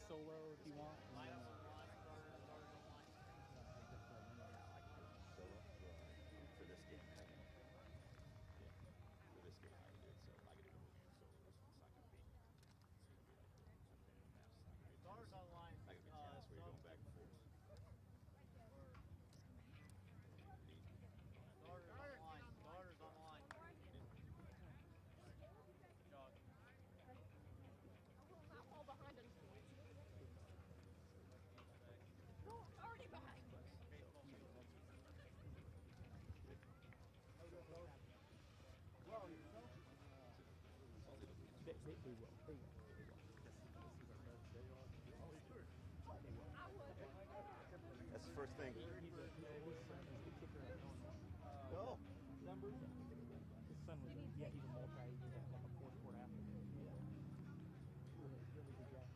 solo if you want. Line And up then, on the line. Solo for this game. Yeah, for this game I did. So I could do it solo. This one's not gonna be. It's gonna be like maps. It's not gonna be Daughters on the line. not gonna be tennis where you're going back and forth. Daughters on the line. Daughters on the line. Jog. I'll fall behind him. No, already behind. they will. They will. I would. That's the first thing. He's the kicker at Illinois. Oh. Numbers. His son was he's a multi. He's like a fourth sport athlete. Yeah. Really good guy.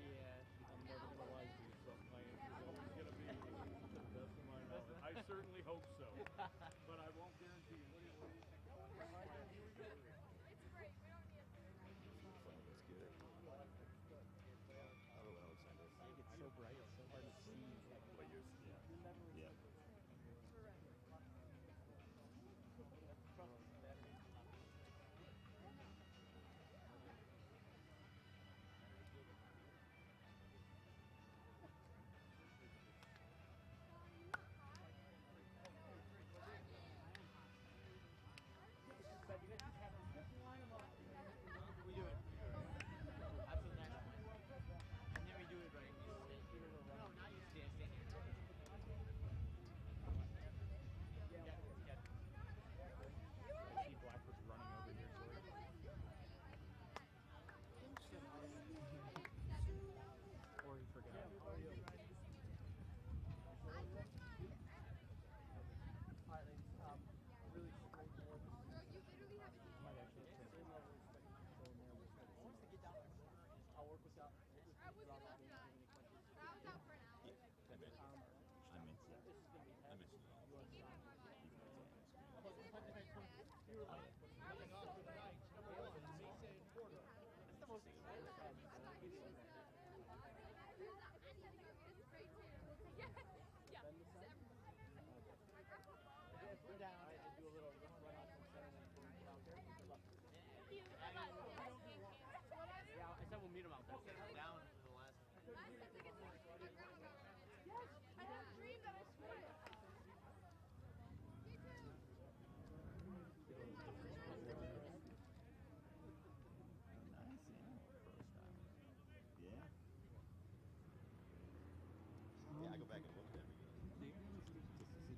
Yeah, I'm never gonna lie to you. So my answer is always going to be to the best of my knowledge. I certainly hope so, but I won't guarantee you. What do you think? It's great. We don't need it. Let's get it. I don't know what's under. It's so bright, it's so hard to see. But you're, Yeah. We do it. That's the next one. And then we do it right. You stand here. No, now you stand here. Yeah. See Blackwood's running over here, sort of. Or he forgot. Alright, ladies. Really straightforward. You literally have a Might actually take Same level of respect. Once they get down there, I'll work with that. I was out for an hour. I I meant that. This is going to be I heavy. meant Coming off for the night, number 1, Mesa and Porter. That's the most exciting side. Yeah. Go down and do a little run off from center and out there. Good luck. Yeah, I said we'll meet him out there. Down for the last one. Yes, I had a dream that I swam. Me too. Nice, yeah. First time. Yeah. Yeah, I go back and look at every game. Just to see.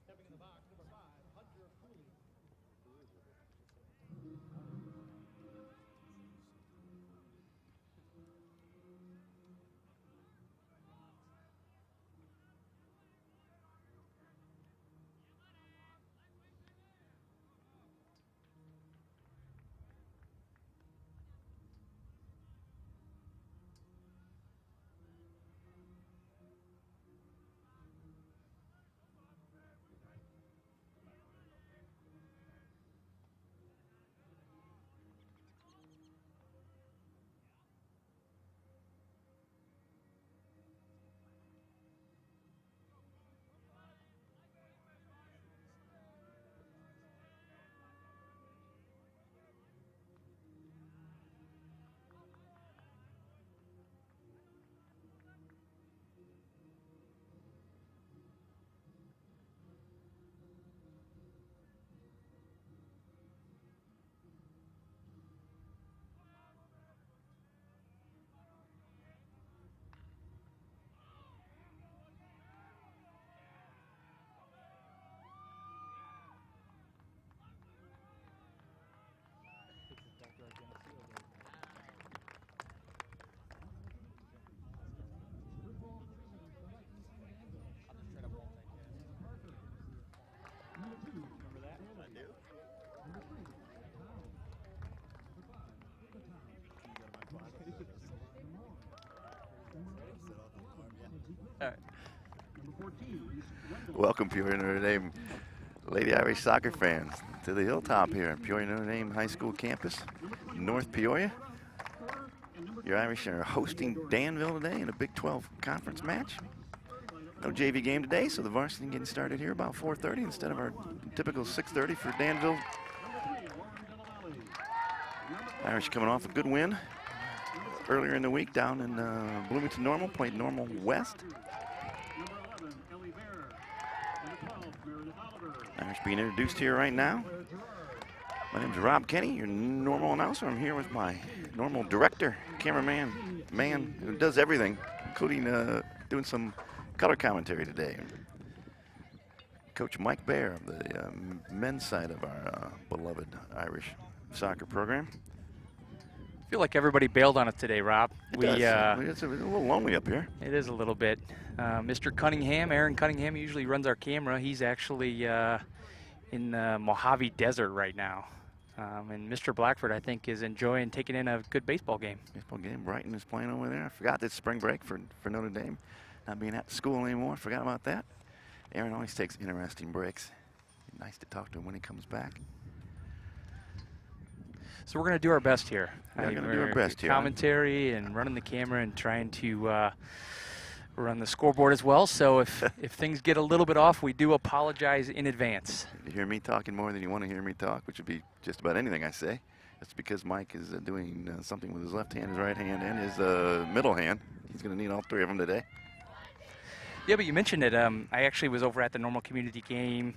Stepping in the box, number 5, Hunter Cooley. Welcome, Peoria Notre Dame Lady Irish soccer fans, to the hilltop here at Peoria Notre Dame High School campus, North Peoria. Your Irish are hosting Danville today in a Big 12 conference match. No JV game today, so the varsity getting started here about 4:30 instead of our typical 6:30 for Danville. Irish coming off a good win earlier in the week down in Bloomington Normal, played Normal West. Irish being introduced here right now. My name's Rob Kenny, your normal announcer. I'm here with my normal director, cameraman, man who does everything, including doing some color commentary today. Coach Mike Bear of the men's side of our beloved Irish soccer program. I feel like everybody bailed on it today, Rob. It's a little lonely up here. It is a little bit. Mr. Cunningham, Aaron Cunningham, usually runs our camera. He's actually in the Mojave Desert right now. And Mr. Blackford, I think, is enjoying taking in a good baseball game. Baseball game. Brighton is playing over there. I forgot that spring break for Notre Dame. Not being at school anymore. Forgot about that. Aaron always takes interesting breaks. Nice to talk to him when he comes back. So we're going to do our best here. We're going to do our best here. Commentary and running the camera and trying to run the scoreboard as well. So if things get a little bit off, we do apologize in advance. If you hear me talking more than you want to hear me talk, which would be just about anything I say, that's because Mike is doing something with his left hand, his right hand, and his middle hand. He's going to need all three of them today. Yeah, but you mentioned it. I actually was over at the Normal Community game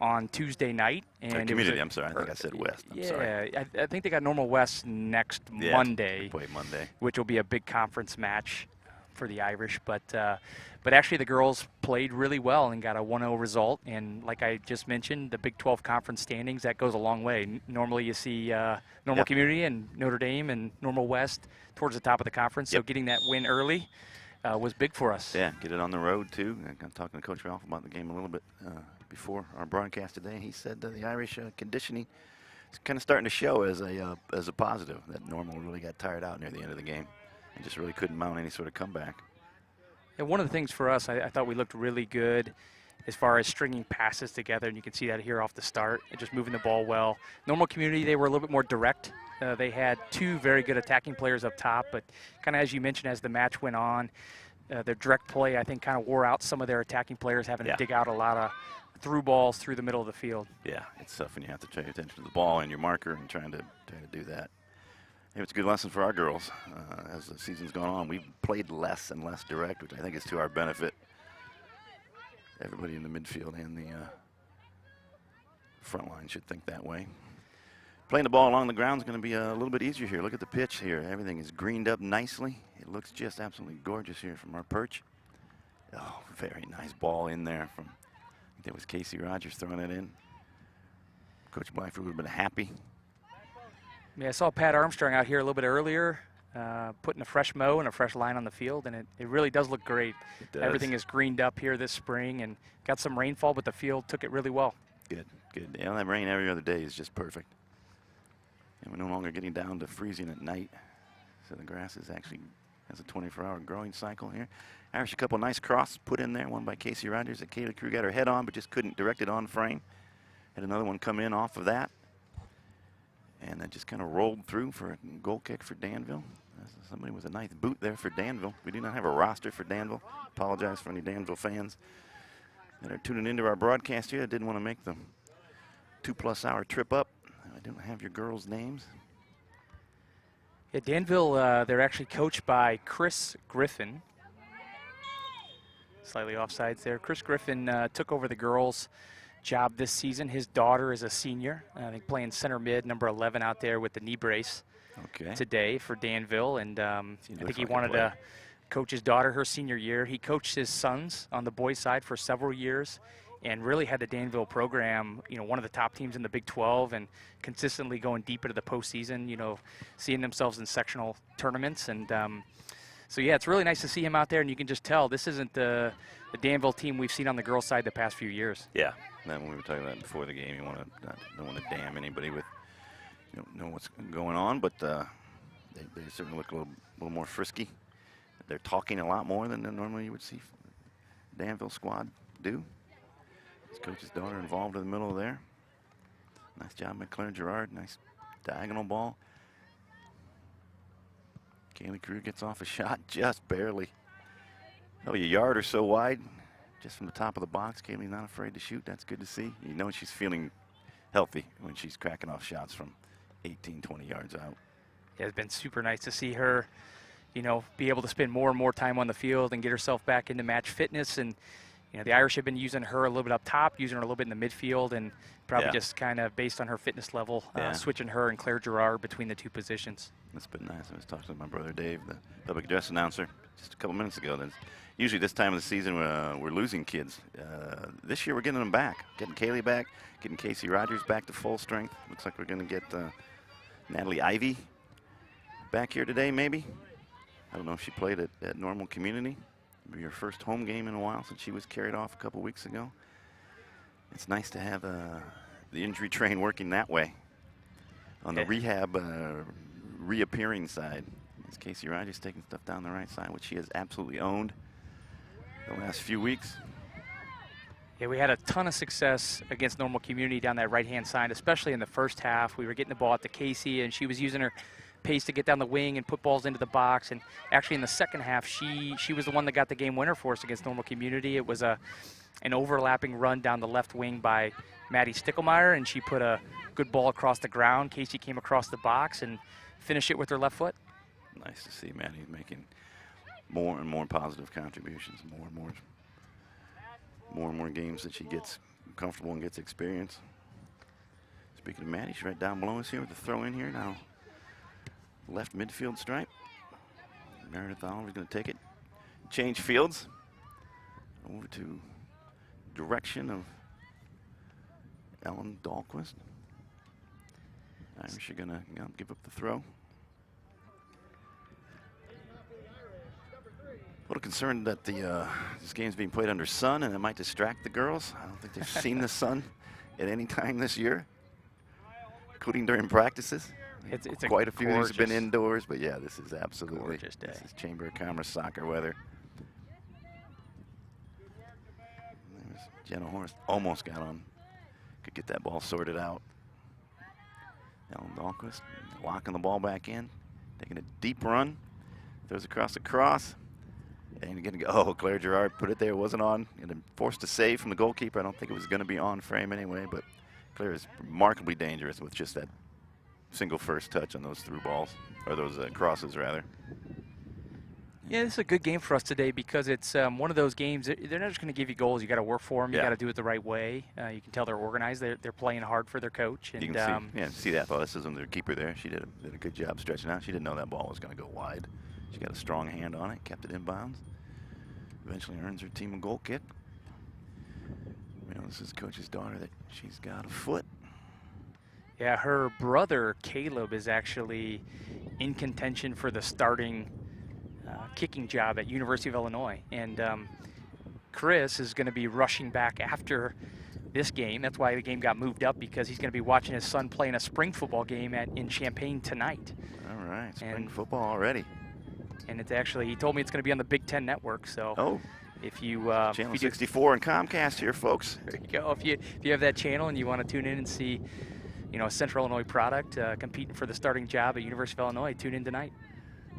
on Tuesday night. And community, I'm sorry. I think I said West. I'm sorry. I think they got Normal West next Monday. They play Monday. Which will be a big conference match for the Irish. But actually the girls played really well and got a 1-0 result. And like I just mentioned, the Big 12 conference standings, that goes a long way. Normally you see Normal Community and Notre Dame and Normal West towards the top of the conference. So getting that win early was big for us. Yeah, get it on the road, too. I'm talking to Coach Ralph about the game a little bit before our broadcast today. He said that the Irish conditioning is kind of starting to show as a positive, that Normal really got tired out near the end of the game and just really couldn't mount any sort of comeback. Yeah, one of the things for us, I thought we looked really good as far as stringing passes together, and you can see that here off the start, and just moving the ball well. Normal Community, they were a little bit more direct. They had two very good attacking players up top, but kind of as you mentioned, as the match went on, their direct play, I think, kind of wore out some of their attacking players, having to dig out a lot of through balls through the middle of the field. Yeah, it's tough when you have to pay attention to the ball and your marker and trying to do that. It's a good lesson for our girls. As the season's gone on, we've played less and less direct, which I think is to our benefit. Everybody in the midfield and the front line should think that way. Playing the ball along the ground is going to be a little bit easier here. Look at the pitch here. Everything is greened up nicely. It looks just absolutely gorgeous here from our perch. Oh, very nice ball in there from, I think that was Casey Rogers throwing it in. Coach Blackford would have been happy. Yeah, I saw Pat Armstrong out here a little bit earlier, putting a fresh mow and a fresh line on the field, and it really does look great. It does. Everything is greened up here this spring and got some rainfall, but the field took it really well. Good, good. Yeah, that rain every other day is just perfect. And we're no longer getting down to freezing at night. So the grass is actually has a 24-hour growing cycle here. Irish, a couple nice crosses put in there, one by Casey Rogers that Kayla Crew got her head on, but just couldn't direct it on frame. Had another one come in off of that. And that just kind of rolled through for a goal kick for Danville. Somebody with a nice boot there for Danville. We do not have a roster for Danville. Apologize for any Danville fans that are tuning into our broadcast here. I didn't want to make the 2+ hour trip up. I don't have your girls' names. Yeah, Danville, they're actually coached by Chris Griffin. Slightly offsides there. Chris Griffin took over the girls' job this season. His daughter is a senior, I think playing center mid, number 11 out there with the knee brace today for Danville. And I think he wanted to coach his daughter her senior year. He coached his sons on the boys' side for several years and really had the Danville program, one of the top teams in the Big 12 and consistently going deep into the postseason, seeing themselves in sectional tournaments. And so, yeah, it's really nice to see him out there, and you can just tell this isn't the Danville team we've seen on the girls' side the past few years. Yeah, and when we were talking about before the game, don't want to damn anybody with, know what's going on, but they certainly look a little more frisky. They're talking a lot more than normally you would see Danville squad do. His coach's daughter involved in the middle there. Nice job by Claire Gerard. Nice diagonal ball. Kaylee Crew gets off a shot just barely. Probably a yard or so wide, just from the top of the box. Kaylee's not afraid to shoot. That's good to see. You know she's feeling healthy when she's cracking off shots from 18, 20 yards out. Yeah, it's been super nice to see her, you know, be able to spend more and more time on the field and get herself back into match fitness. And, you know, the Irish have been using her a little bit up top, using her a little bit in the midfield, and probably just kind of based on her fitness level, switching her and Claire Gerard between the two positions. That's been nice. I was talking to my brother Dave, the public address announcer, just a couple minutes ago. Usually this time of the season we're losing kids. This year we're getting them back, getting Kaylee back, getting Casey Rogers back to full strength. Looks like we're going to get Natalie Ivy back here today, maybe. I don't know if she played at Normal Community. It'll be her first home game in a while since she was carried off a couple weeks ago. It's nice to have the injury train working that way. On the rehab, reappearing side, is Casey Rogers taking stuff down the right side, which she has absolutely owned the last few weeks. Yeah, we had a ton of success against Normal Community down that right-hand side, especially in the first half. We were getting the ball out to Casey, and she was using her pace to get down the wing and put balls into the box. And actually in the second half, she was the one that got the game winner for us against Normal Community. It was an overlapping run down the left wing by Maddie Stickelmeyer, and she put a good ball across the ground. Casey came across the box and finished it with her left foot. Nice to see Maddie making more and more positive contributions, more and more games that she gets comfortable and gets experience. Speaking of Maddie, she's right down below us here with the throw in here now. Left midfield stripe. Meredith Oliver's going to take it. Change fields over to direction of Ellen Dahlquist. Irish are going to give up the throw. A little concerned that this game's being played under sun and it might distract the girls. I don't think they've seen the sun at any time this year, including during practices. It's quite a few have been indoors, but yeah, this is absolutely gorgeous day. This is Chamber of Commerce soccer weather. There's Jenna Horst, almost got on. Could get that ball sorted out. Ellen Dahlquist locking the ball back in, taking a deep run, throws across the cross. And again, oh, Claire Gerard put it there, wasn't on, and then forced a save from the goalkeeper. I don't think it was going to be on frame anyway, but Claire is remarkably dangerous with just that single first touch on those through balls, or those crosses rather. Yeah, this is a good game for us today because it's one of those games, they're not just going to give you goals. You got to work for them. You got to do it the right way. You can tell they're organized. They're playing hard for their coach. And you can see the athleticism of their keeper there. She did a good job stretching out. She didn't know that ball was going to go wide. She got a strong hand on it, kept it in bounds. Eventually earns her team a goal kick. You know, this is coach's daughter that she's got a foot. Yeah, her brother Caleb is actually in contention for the starting kicking job at University of Illinois, and Chris is going to be rushing back after this game. That's why the game got moved up, because he's going to be watching his son play in a spring football game in Champaign tonight. All right, spring football already. And it's actually, he told me it's going to be on the Big Ten Network. So if you channel 64 and Comcast here, folks. There you go. If you have that channel and you want to tune in and see, you know, a Central Illinois product competing for the starting job at University of Illinois, tune in tonight.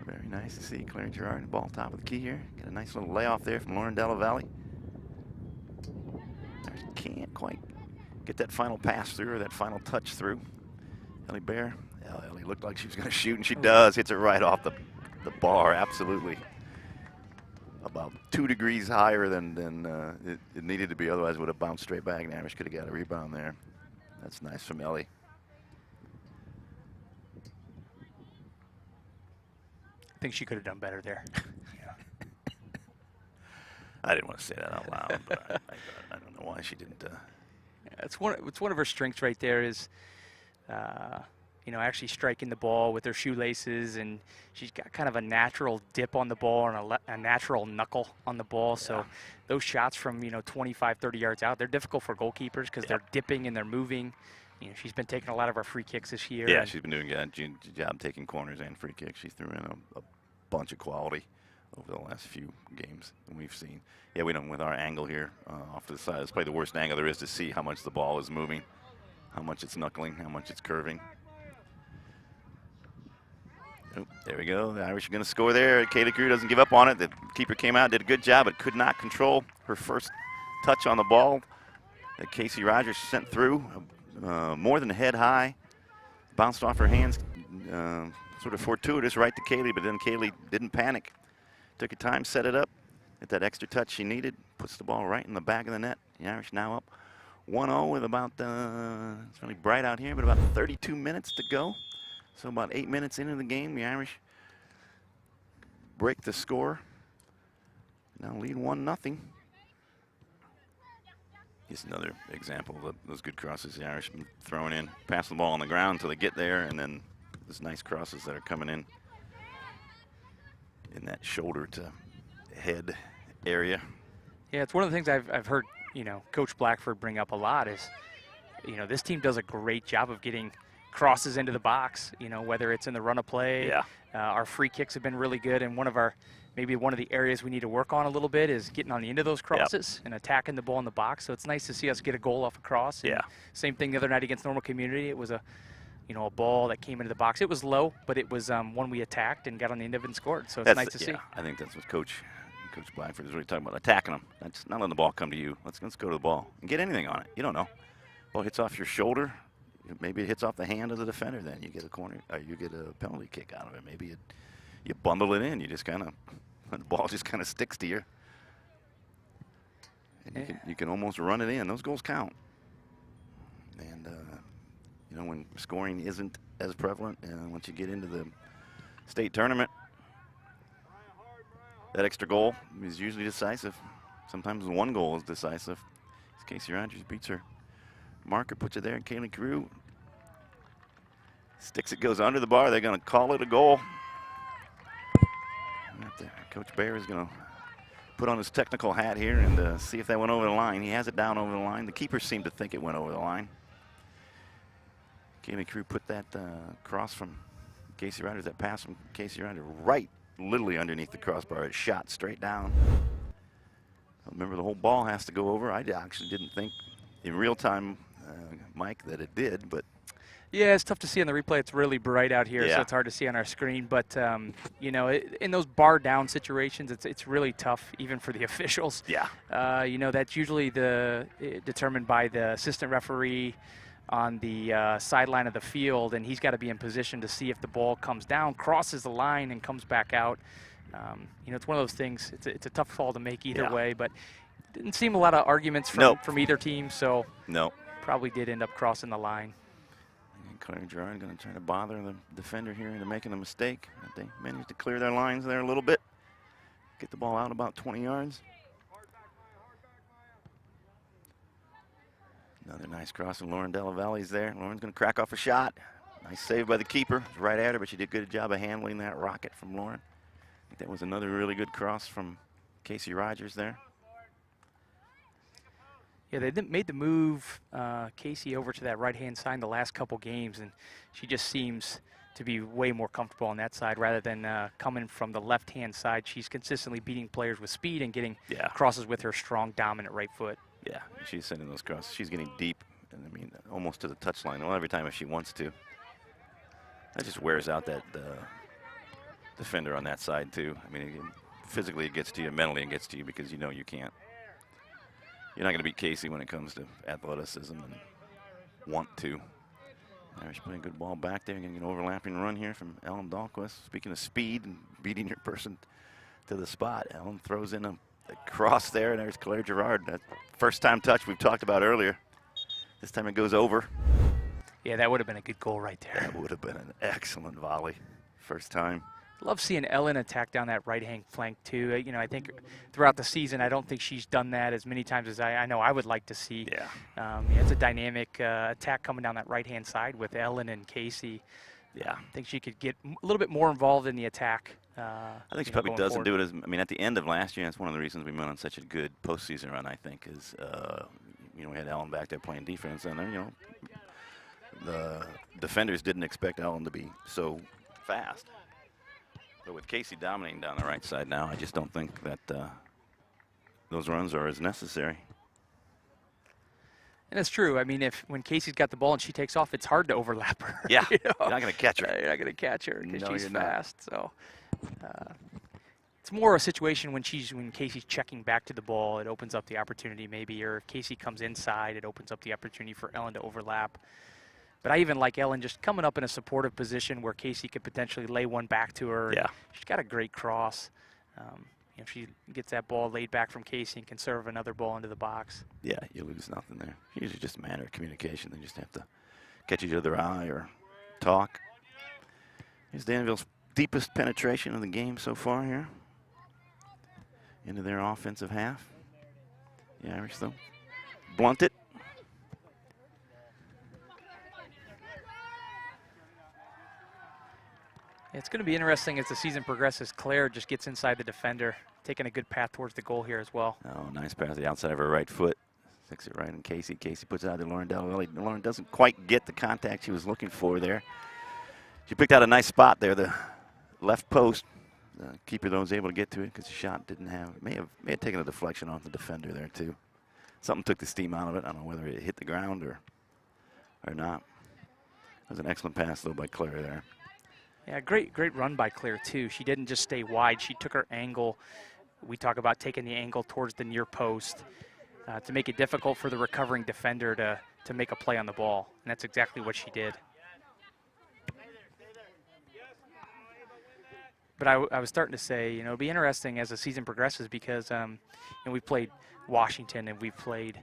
Very nice to see Claire Gerard, the ball top of the key here. Got a nice little layoff there from Lauren Della Valley. Can't quite get that final pass through or that final touch through. Ellie Bear. Ellie looked like she was going to shoot, and she does. Hits it right off the bar, absolutely. About 2 degrees higher than it needed to be, otherwise it would have bounced straight back, and Irish could have got a rebound there. That's nice from Ellie. I think she could have done better there. I didn't want to say that out loud, but I don't know why she didn't. It's one of her strengths right there is, you know, actually striking the ball with her shoelaces, and she's got kind of a natural dip on the ball and a natural knuckle on the ball. Yeah. So those shots from, you know, 25, 30 yards out, they're difficult for goalkeepers because they're dipping and they're moving. You know, she's been taking a lot of our free kicks this year. Yeah, she's been doing a good job taking corners and free kicks. She threw in a bunch of quality over the last few games that we've seen. Yeah, we don't, with our angle here off to the side, it's probably the worst angle there is to see how much the ball is moving, how much it's knuckling, how much it's curving. Oh, there we go. The Irish are going to score there. Kaylee Crew doesn't give up on it. The keeper came out, did a good job, but could not control her first touch on the ball that Casey Rogers sent through. More than head high. Bounced off her hands, sort of fortuitous right to Kaylee, but then Kaylee didn't panic. Took her time, set it up. Get that extra touch she needed. Puts the ball right in the back of the net. The Irish now up 1-0 with about, it's really bright out here, but about 32 minutes to go. So about 8 minutes into the game, the Irish break the score. Now lead 1-0. Just another example of those good crosses the Irish been throwing in. Passing the ball on the ground until they get there, and then those nice crosses that are coming in that shoulder to head area. Yeah, it's one of the things I've heard, Coach Blackford bring up a lot is, this team does a great job of getting crosses into the box, whether it's in the run of play. Yeah. Our free kicks have been really good, and maybe one of the areas we need to work on a little bit is getting on the end of those crosses and attacking the ball in the box. So it's nice to see us get a goal off a cross. And same thing the other night against Normal Community. It was a ball that came into the box. It was low, but it was one we attacked and got on the end of it and scored. So it's nice to see. I think that's what Coach Blackford is really talking about, attacking them. That's not letting the ball come to you. Let's go to the ball and get anything on it. You don't know. Ball hits off your shoulder. Maybe it hits off the hand of the defender. Then you get a corner. You get a penalty kick out of it. Maybe you bundle it in. You just kind of, the ball just kind of sticks to you. And you can almost run it in. Those goals count. And when scoring isn't as prevalent, and once you get into the state tournament, that extra goal is usually decisive. Sometimes one goal is decisive. Casey Rogers beats her marker, puts it there, and Kaylee Carew sticks it, goes under the bar. They're going to call it a goal. Coach Baer is going to put on his technical hat here and see if that went over the line. He has it down over the line. The keeper seemed to think it went over the line. Kaylee Crew put that cross from Casey Rogers, that pass from Casey Rogers right literally underneath the crossbar. It shot straight down. Remember, the whole ball has to go over. I actually didn't think in real time, Mike, that it did, but. Yeah, it's tough to see on the replay. It's really bright out here, so it's hard to see on our screen. But, in those bar down situations, it's really tough, even for the officials. Yeah. That's usually determined by the assistant referee on the sideline of the field, and he's got to be in position to see if the ball comes down, crosses the line, and comes back out. It's one of those things. It's a tough call to make either way, but didn't seem a lot of arguments from either team, so probably did end up crossing the line. And Claire Gerard going to try to bother the defender here into making a mistake. But they managed to clear their lines there a little bit, get the ball out about 20 yards. Another nice cross from Lauren Della Valle's there. Lauren's going to crack off a shot. Nice save by the keeper. It's right at her, but she did a good job of handling that rocket from Lauren. I think that was another really good cross from Casey Rogers there. Yeah, they made the move, Casey, over to that right-hand side the last couple games, and she just seems to be way more comfortable on that side rather than coming from the left-hand side. She's consistently beating players with speed and getting crosses with her strong, dominant right foot. Yeah, she's sending those crosses. She's getting deep, and I mean, almost to the touchline. Well, every time if she wants to. That just wears out that defender on that side, too. I mean, physically it gets to you, mentally it gets to you because you know you can't. You're not going to beat Casey when it comes to athleticism and want to. Irish putting a good ball back there. Getting an overlapping run here from Ellen Dahlquist. Speaking of speed and beating your person to the spot, Ellen throws in a cross there, and there's Claire Gerard. That first time touch we've talked about earlier. This time it goes over. Yeah, that would have been a good goal right there. That would have been an excellent volley. First time. Love seeing Ellen attack down that right-hand flank, too. I think throughout the season, I don't think she's done that as many times as I know I would like to see. Yeah. It's a dynamic attack coming down that right-hand side with Ellen and Casey. Yeah. I think she could get a little bit more involved in the attack. I think she probably doesn't do it as, I mean, at the end of last year, that's one of the reasons we went on such a good postseason run, I think, is, we had Ellen back there playing defense, and then, the defenders didn't expect Ellen to be so fast. But with Casey dominating down the right side now, I just don't think that those runs are as necessary. And it's true. I mean, when Casey's got the ball and she takes off, it's hard to overlap her. Yeah, you know? you're not going to catch her. You're not going to catch her because No, she's you're not. fast. So it's more a situation when Casey's checking back to the ball, it opens up the opportunity maybe, or if Casey comes inside, it opens up the opportunity for Ellen to overlap. But I even like Ellen just coming up in a supportive position where Casey could potentially lay one back to her. Yeah. She's got a great cross. You know, she gets that ball laid back from Casey and can serve another ball into the box. Yeah, you lose nothing there. Usually just a matter of communication. They just have to catch each other's eye or talk. Here's Danville's deepest penetration of the game so far here into their offensive half. The Irish, though, blunt it. It's going to be interesting as the season progresses. Claire just gets inside the defender, taking a good path towards the goal here as well. Oh, nice pass to the outside of her right foot. Sticks it right in Casey. Casey puts it out to Lauren Delawelli. Lauren doesn't quite get the contact she was looking for there. She picked out a nice spot there, the left post. Keeper, though, was able to get to it because the shot didn't have, may have taken a deflection off the defender there, too. Something took the steam out of it. I don't know whether it hit the ground or not. That was an excellent pass, though, by Claire there. Yeah, great run by Claire, too. She didn't just stay wide. She took her angle. We talk about taking the angle towards the near post to make it difficult for the recovering defender to make a play on the ball. And that's exactly what she did. But I was starting to say, you know, it'll be interesting as the season progresses because, you know, we played Washington and we played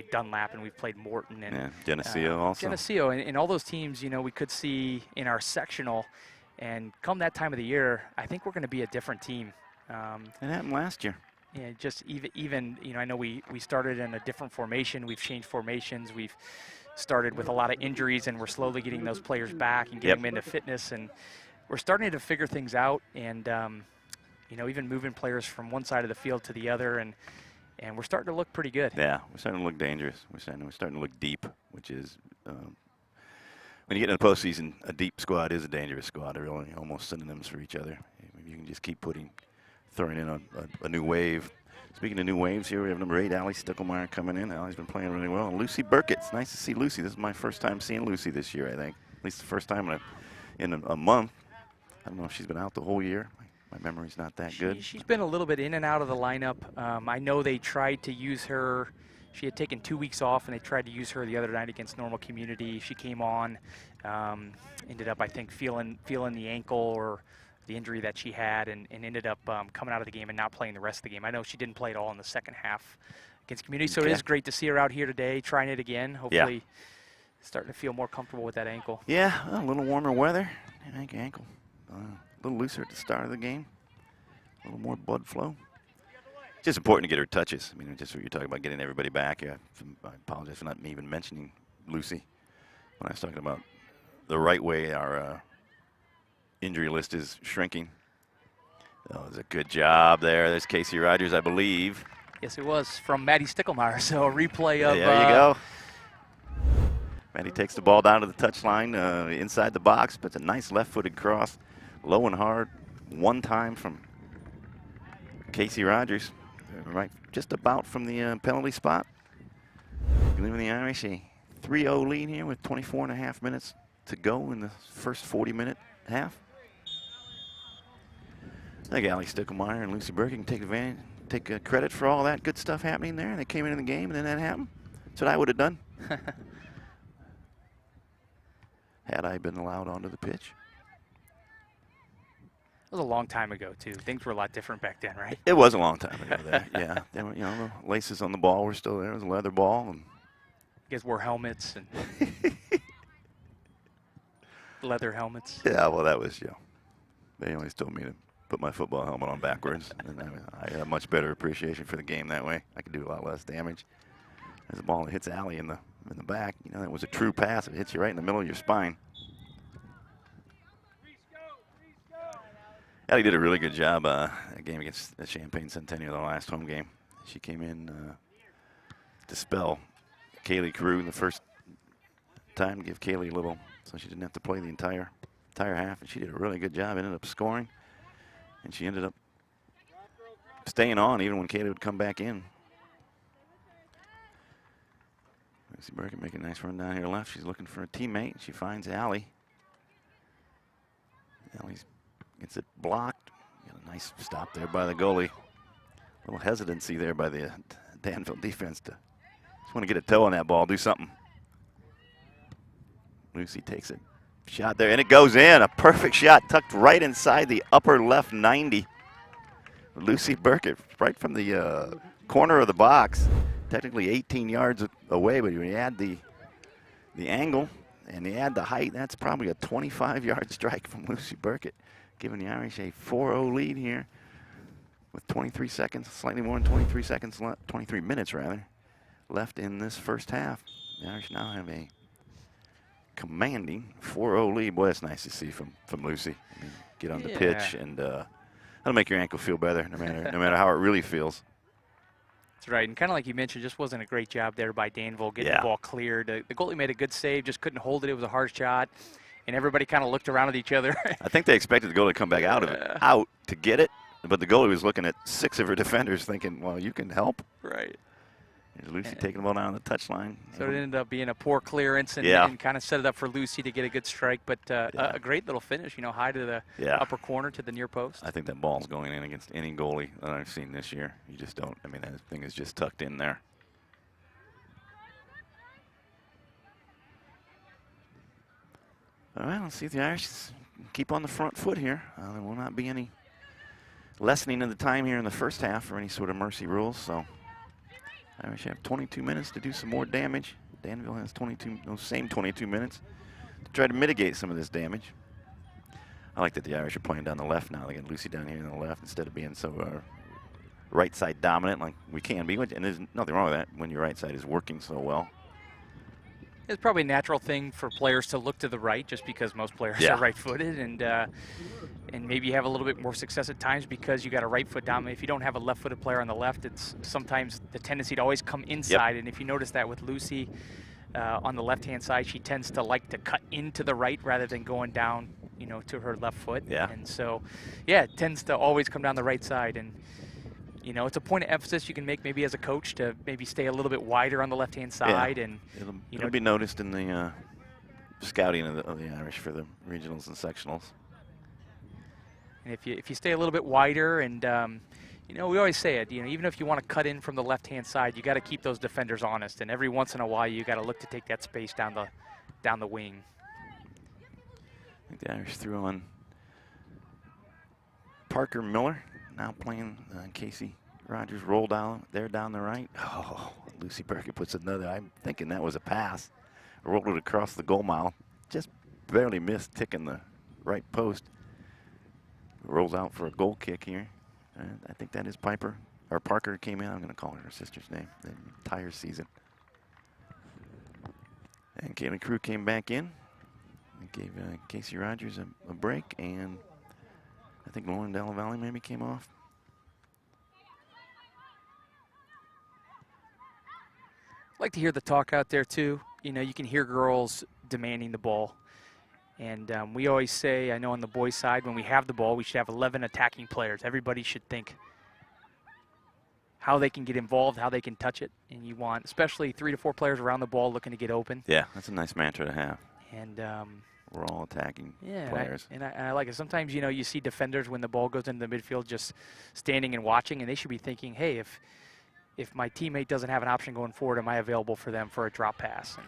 Dunlap and we've played Morton and yeah, Geneseo also. Geneseo and all those teams, you know, we could see in our sectional. And come that time of the year, I think we're going to be a different team. It happened last year. Yeah, just even you know, I know we started in a different formation. We've changed formations. We've started with a lot of injuries, and we're slowly getting those players back and getting them into fitness. And we're starting to figure things out. And you know, even moving players from one side of the field to the other, and we're starting to look pretty good. Yeah, we're starting to look dangerous. We're starting to look deep, which is when you get in the postseason, a deep squad is a dangerous squad. They're really almost synonyms for each other. You can just keep throwing in a new wave. Speaking of new waves, here we have number 8, Allie Sticklemeyer, coming in. Allie's been playing really well. And Lucy Burkett. It's nice to see Lucy. This is my first time seeing Lucy this year, I think. At least the first time in a month. I don't know if she's been out the whole year. My memory's not that good. She's been a little bit in and out of the lineup. I know they tried to use her. She had taken 2 weeks off, and they tried to use her the other night against Normal Community. She came on, ended up, I think, feeling the ankle or the injury that she had, and ended up coming out of the game and not playing the rest of the game. I know she didn't play at all in the second half against Community, so it is great to see her out here today, trying it again. Hopefully starting to feel more comfortable with that ankle. Yeah, a little warmer weather. I think ankle. A little looser at the start of the game. A little more blood flow. It's just important to get her touches. I mean, just what you're talking about, getting everybody back. I apologize for not even mentioning Lucy when I was talking about the right way our injury list is shrinking. That was a good job there. There's Casey Rogers, I believe. Yes, it was from Maddie Sticklemeyer. So a replay of. There you go. Maddie takes the ball down to the touchline inside the box, puts a nice left-footed cross, low and hard, one time from Casey Rogers, right just about from the penalty spot. Giving the Irish a 3-0 lead here with 24.5 minutes to go in the first 40-minute half. I think Allie Sticklemeyer and Lucy Burke can take credit for all that good stuff happening there. They came into the game and then that happened. That's what I would have done. Had I been allowed onto the pitch. It was a long time ago, too. Things were a lot different back then, right? It was a long time ago there, yeah. They were, you know, the laces on the ball were still there. It was a leather ball. And you guys wore helmets and leather helmets. Yeah, well, that was, they always told me to put my football helmet on backwards. And I had a much better appreciation for the game that way. I could do a lot less damage. There's a ball that hits Allie in the back. You know, that was a true pass. It hits you right in the middle of your spine. Allie did a really good job a game against the Champaign Centennial, the last home game. She came in to spell Kaylee Carew the first time, give Kaylee a little, so she didn't have to play the entire entire half, and she did a really good job. Ended up scoring, and she ended up staying on even when Kayla would come back in. Lucy Burkett making a nice run down here left. She's looking for a teammate. She finds Allie. Allie gets it blocked. Got a nice stop there by the goalie. A little hesitancy there by the Danville defense to just want to get a toe on that ball, do something. Lucy takes a shot there, and it goes in. A perfect shot tucked right inside the upper left 90. Lucy Burkett right from the corner of the box. Technically 18 yards away, but when you add the angle and you add the height, that's probably a 25-yard strike from Lucy Burkett, giving the Irish a 4-0 lead here with 23 seconds, slightly more than 23 seconds left, 23 minutes rather, left in this first half. The Irish now have a commanding 4-0 lead. Boy, that's nice to see from Lucy. I mean, get on the pitch, and that'll make your ankle feel better, no matter how it really feels. That's right, and kind of like you mentioned, just wasn't a great job there by Danville getting the ball cleared. The goalie made a good save, just couldn't hold it. It was a hard shot, and everybody kind of looked around at each other. I think they expected the goalie to come back out to get it, but the goalie was looking at 6 of her defenders thinking, well, you can help. Right. There's Lucy taking the ball down the touchline. So it ended up being a poor clearance and kind of set it up for Lucy to get a good strike, but a great little finish, high to the upper corner to the near post. I think that ball's going in against any goalie that I've seen this year. You just don't, I mean, that thing is just tucked in there. All right, let's see if the Irish keep on the front foot here. There will not be any lessening of the time here in the first half for any sort of mercy rules, so Irish have 22 minutes to do some more damage. Danville has those same 22 minutes to try to mitigate some of this damage. I like that the Irish are playing down the left now. They got Lucy down here on the left instead of being so right side dominant like we can be. And there's nothing wrong with that when your right side is working so well. It's probably a natural thing for players to look to the right just because most players are right-footed, and maybe you have a little bit more success at times because you got a right foot dominant. If you don't have a left-footed player on the left, it's sometimes the tendency to always come inside. And if you notice that with Lucy on the left-hand side, she tends to like to cut into the right rather than going down, to her left foot. Yeah. And so, it tends to always come down the right side. And it's a point of emphasis you can make maybe as a coach to maybe stay a little bit wider on the left-hand side. And it'll be noticed in the scouting of the Irish for the regionals and sectionals. And if you stay a little bit wider, and we always say it, even if you want to cut in from the left-hand side, you got to keep those defenders honest. And every once in a while, you got to look to take that space down the wing. I think the Irish threw on Parker Miller. Now playing Casey Rogers, roll down there down the right. Oh, Lucy Burkett puts another. I'm thinking that was a pass. Rolled it across the goal mile. Just barely missed ticking the right post. Rolls out for a goal kick here. I think that is Piper. Or Parker came in. I'm going to call her sister's name the entire season. And Kaylee Crew came back in. And gave Casey Rogers a break, and I think Lauren Della Valle maybe came off. I'd like to hear the talk out there too. You can hear girls demanding the ball. And we always say, I know on the boys' side, when we have the ball, we should have 11 attacking players. Everybody should think how they can get involved, how they can touch it. And you want especially 3 to 4 players around the ball looking to get open. Yeah, that's a nice mantra to have. And we're all attacking players. And I like it. Sometimes, you see defenders when the ball goes into the midfield just standing and watching, and they should be thinking, hey, if my teammate doesn't have an option going forward, am I available for them for a drop pass? And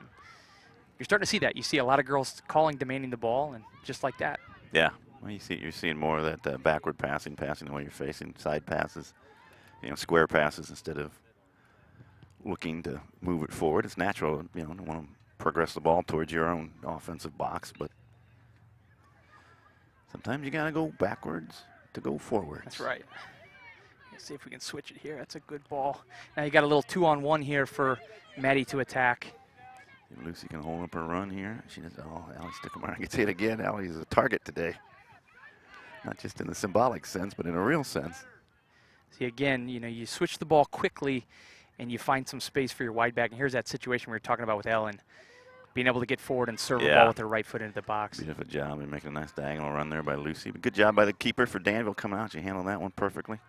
you're starting to see that. You see a lot of girls calling, demanding the ball, and just like that. Yeah, well, you're seeing more of that backward passing the way you're facing, side passes, square passes instead of looking to move it forward. It's natural, to want to progress the ball towards your own offensive box, but sometimes you got to go backwards to go forwards. That's right. Let's see if we can switch it here. That's a good ball. Now you got a little 2-on-1 here for Maddie to attack. If Lucy can hold up her run here. She does. Oh, Allie Stickemeyer gets hit again. Allie's a target today. Not just in the symbolic sense, but in a real sense. See, again, you switch the ball quickly and you find some space for your wide back. And here's that situation we were talking about with Ellen. being able to get forward and serve a Yeah. ball with her right foot into the box. Beautiful job and making a nice diagonal run there by Lucy. But good job by the keeper for Danville coming out. She handled that one perfectly.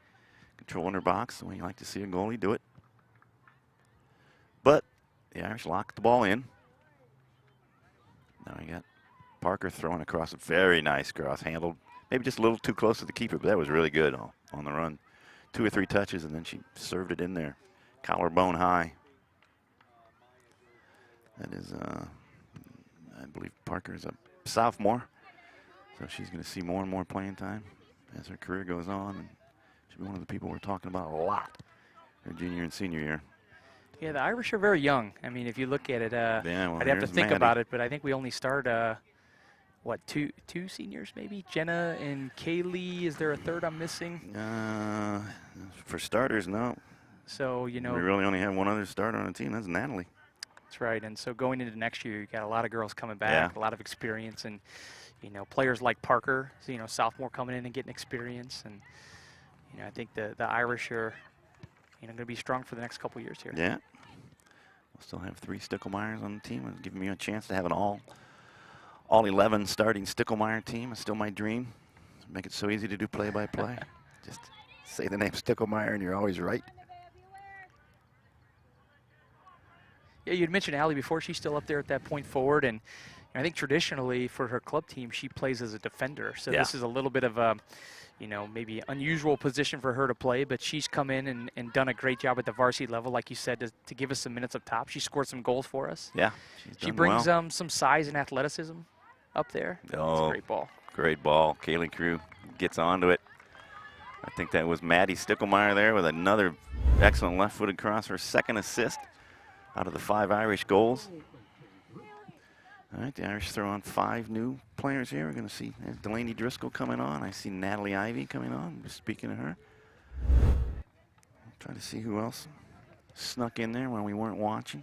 Controlling her box the way you like to see a goalie do it. But the Irish locked the ball in. Now we got Parker throwing across. A very nice cross. Handled maybe just a little too close to the keeper, but that was really good on the run. 2 or 3 touches, and then she served it in there. Collarbone high. That is, I believe Parker is a sophomore, so she's going to see more and more playing time as her career goes on, and she'll be one of the people we're talking about a lot her junior and senior year. Yeah, the Irish are very young. I mean, if you look at it, Yeah, well, I'd have to here's think Maddie. about it, but I think we only start, what, two seniors maybe? Jenna and Kaylee. Is there a third I'm missing? For starters, no. So, you know. We really only have one other starter on the team. That's Natalie. That's right. And so going into next year, you got a lot of girls coming back, Yeah. a lot of experience, and, you know, players like Parker, so, you know, sophomore coming in and getting experience. And, you know, I think the Irish are, you know, going to be strong for the next couple years here. Yeah. We'll still have 3 Sticklemeyers on the team. It's giving me a chance to have an all 11 starting Sticklemeyer team. It's still my dream. Make it so easy to do play-by-play. Just say the name Sticklemeyer and you're always right. Yeah, you'd mentioned Allie before. She's still up there at that point forward, and I think traditionally for her club team, she plays as a defender. So Yeah. this is a little bit of a, you know, maybe unusual position for her to play, but she's come in and done a great job at the varsity level, like you said, to give us some minutes up top. She scored some goals for us. Yeah, She brings some size and athleticism up there. Oh, It's a great ball. Great ball. Kaylee Crew gets onto it. I think that was Maddie Sticklemeyer there with another excellent left-footed cross, her second assist out of the 5 Irish goals. All right, the Irish throw on 5 new players here. We're going to see Delaney Driscoll coming on. I see Natalie Ivy coming on. Just speaking of her. Try to see who else snuck in there when we weren't watching.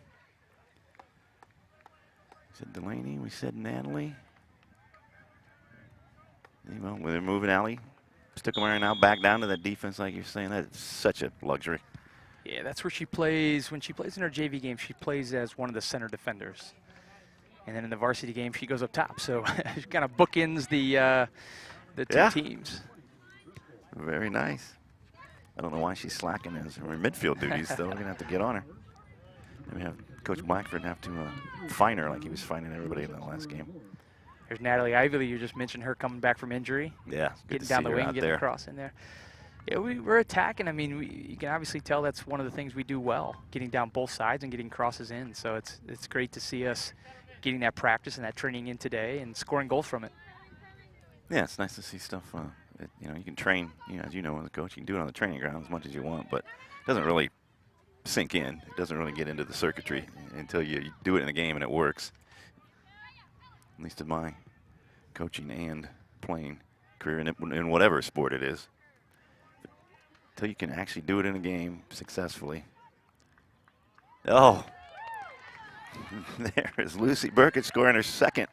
We said Delaney. We said Natalie. Well, they're moving Allie Sticklemeyer now back down to that defense, like you're saying. That's such a luxury. Yeah, that's where she plays. When she plays in her JV game, she plays as one of the center defenders. And then in the varsity game, she goes up top. So she kind of bookends the two teams. Very nice. I don't know why she's slacking as her midfield duties, though. We're going to have to get on her. And we have Coach Blackford have to fine her like he was fining everybody in that last game. There's Natalie Ivy. You just mentioned her coming back from injury. Yeah, getting down the wing, getting across in there. Yeah, we're attacking. I mean, you can obviously tell that's one of the things we do well, getting down both sides and getting crosses in. So it's great to see us getting that practice and that training in today and scoring goals from it. Yeah, it's nice to see stuff. You know, you can train, you know, as you know, as a coach, you can do it on the training ground as much as you want, but it doesn't really sink in. It doesn't really get into the circuitry until you do it in the game and it works. At least in my coaching and playing career in whatever sport it is. Until you can actually do it in a game successfully. Oh, there is Lucy Burkett scoring her second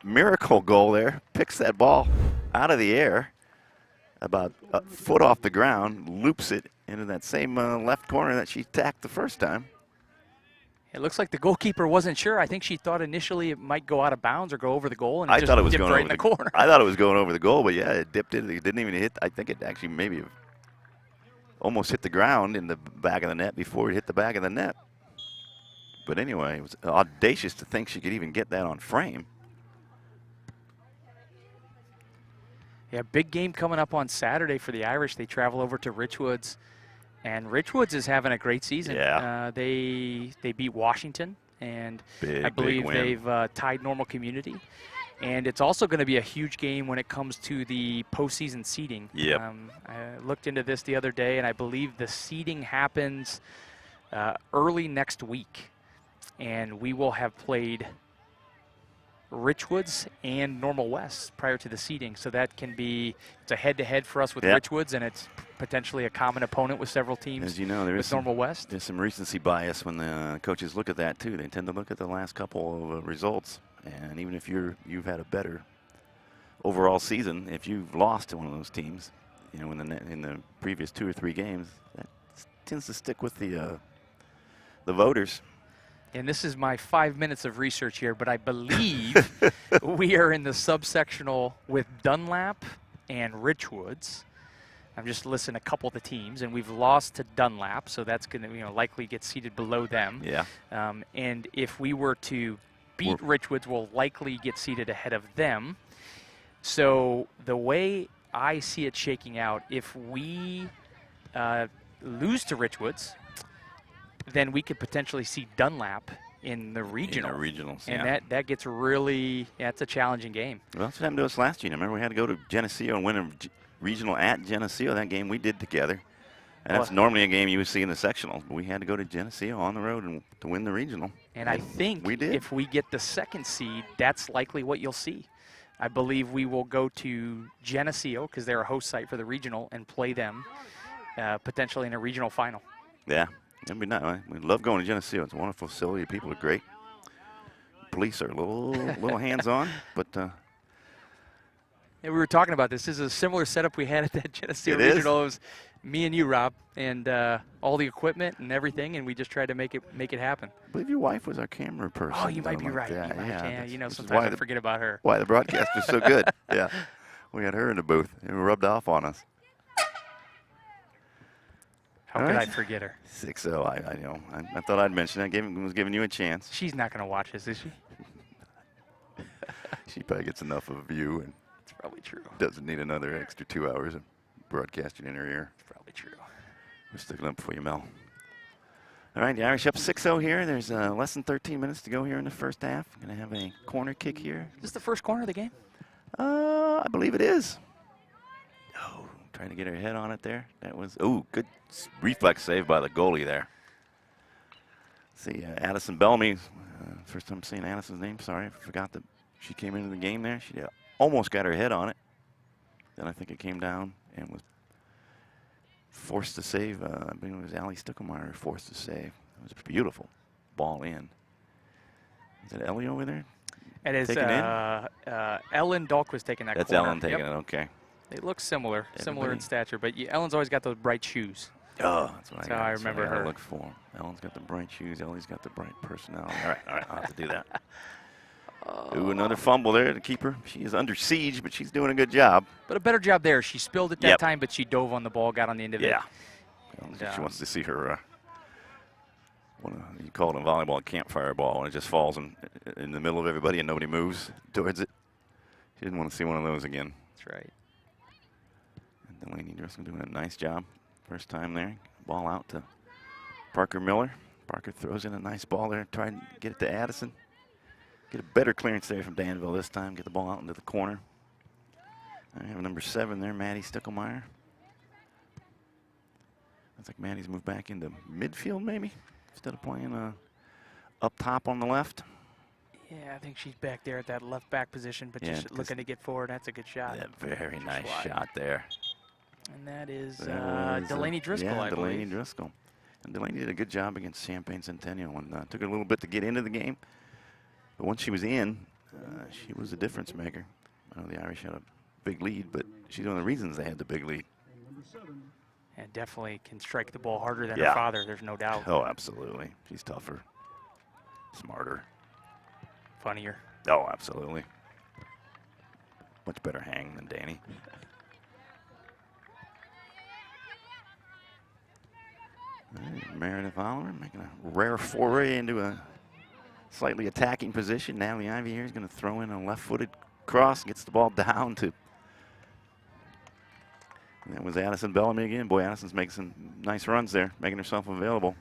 miracle goal there. Picks that ball out of the air, about a foot off the ground, loops it into that same left corner that she tacked the first time. It looks like the goalkeeper wasn't sure. I think she thought initially it might go out of bounds or go over the goal, and I thought it was dipped going right over in the corner. I thought it was going over the goal, but yeah, it dipped in. It didn't even hit. I think it actually maybe almost hit the ground in the back of the net before it hit the back of the net. But anyway, it was audacious to think she could even get that on frame. Yeah, big game coming up on Saturday for the Irish. They travel over to Richwoods, and Richwoods is having a great season. Yeah. They beat Washington, and I believe they've tied Normal Community. And it's also going to be a huge game when it comes to the postseason seeding. Yep. I looked into this the other day, and I believe the seeding happens early next week. And we will have played Richwoods and Normal West prior to the seeding. So that can be, it's a head-to-head for us with Richwoods, and it's potentially a common opponent with several teams. As you know, there is Normal West. There's some recency bias when the coaches look at that too. They tend to look at the last couple of results, and even if you've had a better overall season, if you've lost to one of those teams, you know, in the previous 2 or 3 games, that tends to stick with the voters. And this is my 5 minutes of research here, but I believe we are in the subsectional with Dunlap and Richwoods. I'm just listing a couple of the teams, and we've lost to Dunlap, so that's going to likely get seated below them. Yeah. And if we were to beat Richwoods, we'll likely get seated ahead of them. So the way I see it shaking out, if we lose to Richwoods, then we could potentially see Dunlap in the regional. In the regionals, and that gets really, it's a challenging game. Well, that's what happened to us last year. Remember, we had to go to Geneseo and win a regional at Geneseo. That game we did together. And that's normally a game you would see in the sectionals, but we had to go to Geneseo on the road and to win the regional. And I think if we get the second seed, that's likely what you'll see. I believe we will go to Geneseo because they're a host site for the regional and play them potentially in a regional final. Yeah, that'd be nice. We love going to Geneseo. It's a wonderful facility. People are great. Police are a little hands-on, but. Yeah, we were talking about this. This is a similar setup we had at that Geneseo regional. It was me and you, Rob, and all the equipment and everything, and we just tried to make it happen. I believe your wife was our camera person. Oh, you might be right. Yeah, you know, sometimes I forget about her. Why the broadcast was so good. Yeah, we had her in the booth. It rubbed off on us. How could I forget her? 6-0. I thought I'd mention that. Was giving you a chance. She's not going to watch this, is she? She probably gets enough of you and. Probably true. Doesn't need another extra 2 hours of broadcasting in her ear. It's probably true. We're sticking up for you, Mel. All right, the Irish up 6-0 here. There's less than 13 minutes to go here in the first half. Going to have a corner kick here. Is this the first corner of the game? I believe it is. Oh, trying to get her head on it there. That was, good reflex save by the goalie there. See, Addison Bellamy. First time seeing Addison's name. Sorry, I forgot that she came into the game there. She almost got her head on it. Then I think it came down and was forced to save. I think it was Allie Stuckelmeyer who forced to save. It was a beautiful ball in. Is it Ellie over there? It is Ellen Dahlquist taking that corner. That's Ellen taking it, okay. They look similar in stature, but Ellen's always got those bright shoes. Oh, that's how I remember her. Look for. Ellen's got the bright shoes. Ellie's got the bright personality. All right, I'll have to do that. Another fumble there to keep her. She is under siege, but she's doing a good job. But a better job there. She spilled it that time, but she dove on the ball, got on the end of it. Yeah. She wants to see her, you call it a volleyball, a campfire ball, and it just falls in the middle of everybody and nobody moves towards it. She didn't want to see one of those again. That's right. And Delaney Driscoll doing a nice job. First time there. Ball out to Parker Miller. Parker throws in a nice ball there, trying to get it to Addison. Get a better clearance there from Danville this time. Get the ball out into the corner. I have number 7 there, Maddie Stuckelmeyer. Looks like Maddie's moved back into midfield maybe, instead of playing up top on the left. Yeah, I think she's back there at that left back position, but just looking to get forward. That's a good shot. Yeah, very nice shot there. And that is Delaney Driscoll, I believe. Delaney Driscoll. And Delaney did a good job against Champaign Centennial, and took her a little bit to get into the game. But once she was in, she was a difference maker. I know the Irish had a big lead, but she's one of the reasons they had the big lead. And definitely can strike the ball harder than her father, there's no doubt. Oh, absolutely. She's tougher, smarter. Funnier. Oh, absolutely. Much better hang than Danny. Meredith Oliver making a rare foray into a slightly attacking position. Natalie Ivy here is going to throw in a left-footed cross, gets the ball down to. And that was Addison Bellamy again. Boy, Addison's making some nice runs there, making herself available.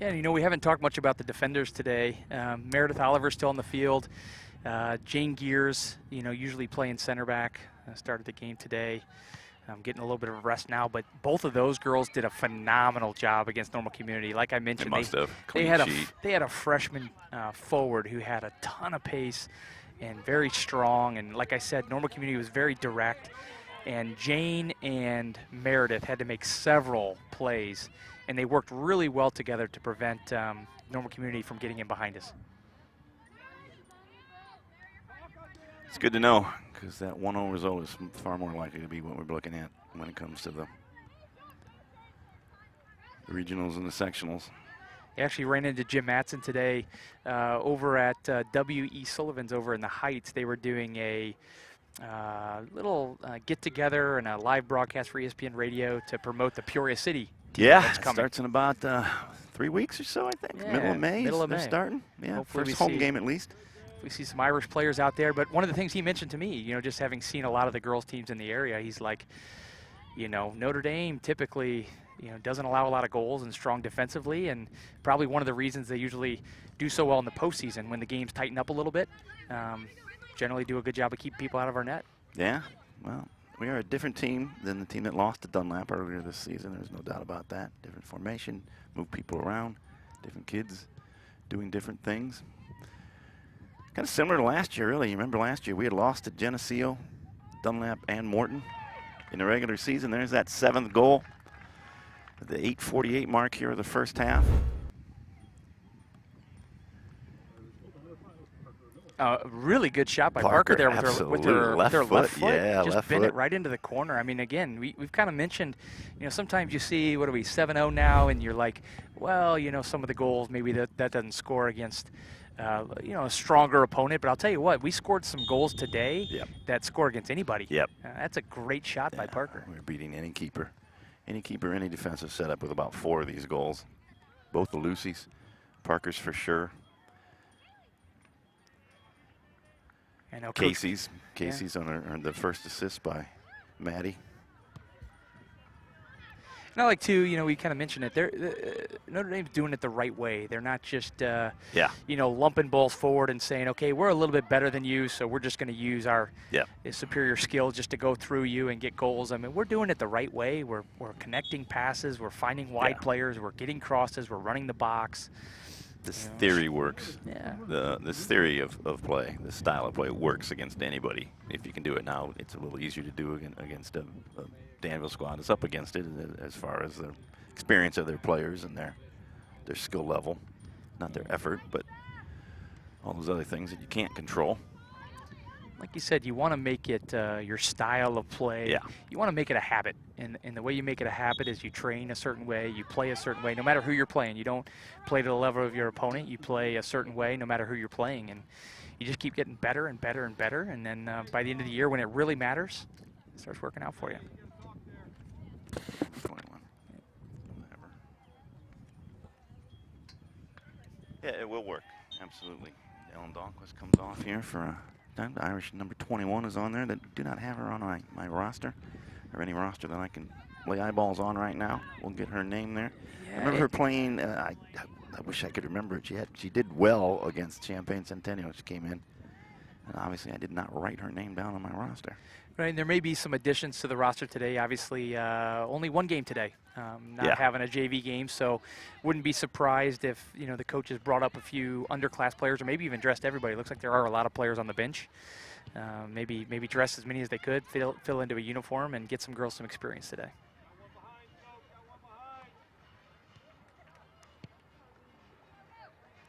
Yeah, we haven't talked much about the defenders today. Meredith Oliver still on the field. Jane Gears, usually playing center back, started the game today. Getting a little bit of rest now, but both of those girls did a phenomenal job against Normal Community. Like I mentioned, they had a freshman forward who had a ton of pace and very strong. And like I said, Normal Community was very direct. And Jane and Meredith had to make several plays, and they worked really well together to prevent Normal Community from getting in behind us. It's good to know, because that 1-0 result is far more likely to be what we're looking at when it comes to the regionals and the sectionals. I actually ran into Jim Matson today over at W.E. Sullivan's over in the Heights. They were doing a little get-together and a live broadcast for ESPN Radio to promote the Peoria City team that's it coming. starts in about 3 weeks or so, I think. Yeah, middle of May. middle of they're May. starting. Yeah, Hopefully first we home see- game at least. We see some Irish players out there, but one of the things he mentioned to me, you know, just having seen a lot of the girls' teams in the area, he's like, you know, Notre Dame typically, you know, doesn't allow a lot of goals and strong defensively, and probably one of the reasons they usually do so well in the postseason when the games tighten up a little bit. Generally do a good job of keeping people out of our net. Yeah, well, we are a different team than the team that lost to Dunlap earlier this season. There's no doubt about that. Different formation, move people around, different kids doing different things. Kind of similar to last year, really. You remember last year we had lost to Geneseo, Dunlap, and Morton in the regular season. There's that 7th goal at the 8:48 mark here of the first half. Really good shot by Parker, Parker there with her left left foot. foot. Yeah, just left bent foot. it right into the corner. I mean, again, we've kind of mentioned, you know, sometimes you see, what are we, 7-0 now, and you're like, well, you know, some of the goals, maybe that doesn't score against, you know, a stronger opponent. But I'll tell you what, we scored some goals today that score against anybody. Yep. That's a great shot by Parker. We're beating any keeper, any defensive setup with about 4 of these goals. Both the Lucy's, Parker's for sure. I know Casey's on the first assist by Maddie. And I like, too, you know, we kind of mentioned it. Notre Dame's doing it the right way. They're not just, you know, lumping balls forward and saying, okay, we're a little bit better than you, so we're just going to use our superior skill just to go through you and get goals. I mean, we're doing it the right way. We're connecting passes. We're finding wide players. We're getting crosses. We're running the box. This theory works. Yeah. This theory of play, this style of play works against anybody. If you can do it now, it's a little easier to do against a Danville squad that's up against it as far as the experience of their players and their skill level. Not their effort, but all those other things that you can't control. Like you said, you want to make it your style of play. Yeah. You want to make it a habit. And the way you make it a habit is you train a certain way, you play a certain way, no matter who you're playing. You don't play to the level of your opponent. You play a certain way no matter who you're playing. And you just keep getting better and better and better. And then by the end of the year, when it really matters, it starts working out for you. 21. Whatever. Yeah, it will work. Absolutely. Ellen Dahlquist comes off here for the Irish number 21 is on there. That do not have her on my roster, or any roster that I can lay eyeballs on right now. We'll get her name there. Yeah, I remember her playing. I wish I could remember it. She did well against Champaign Centennial. She came in, and obviously I did not write her name down on my roster. Right, and there may be some additions to the roster today. Obviously, only one game today, not having a JV game, so wouldn't be surprised if, you know, the coaches brought up a few underclass players or maybe even dressed everybody. It looks like there are a lot of players on the bench. Maybe dress as many as they could, fill into a uniform, and get some girls some experience today.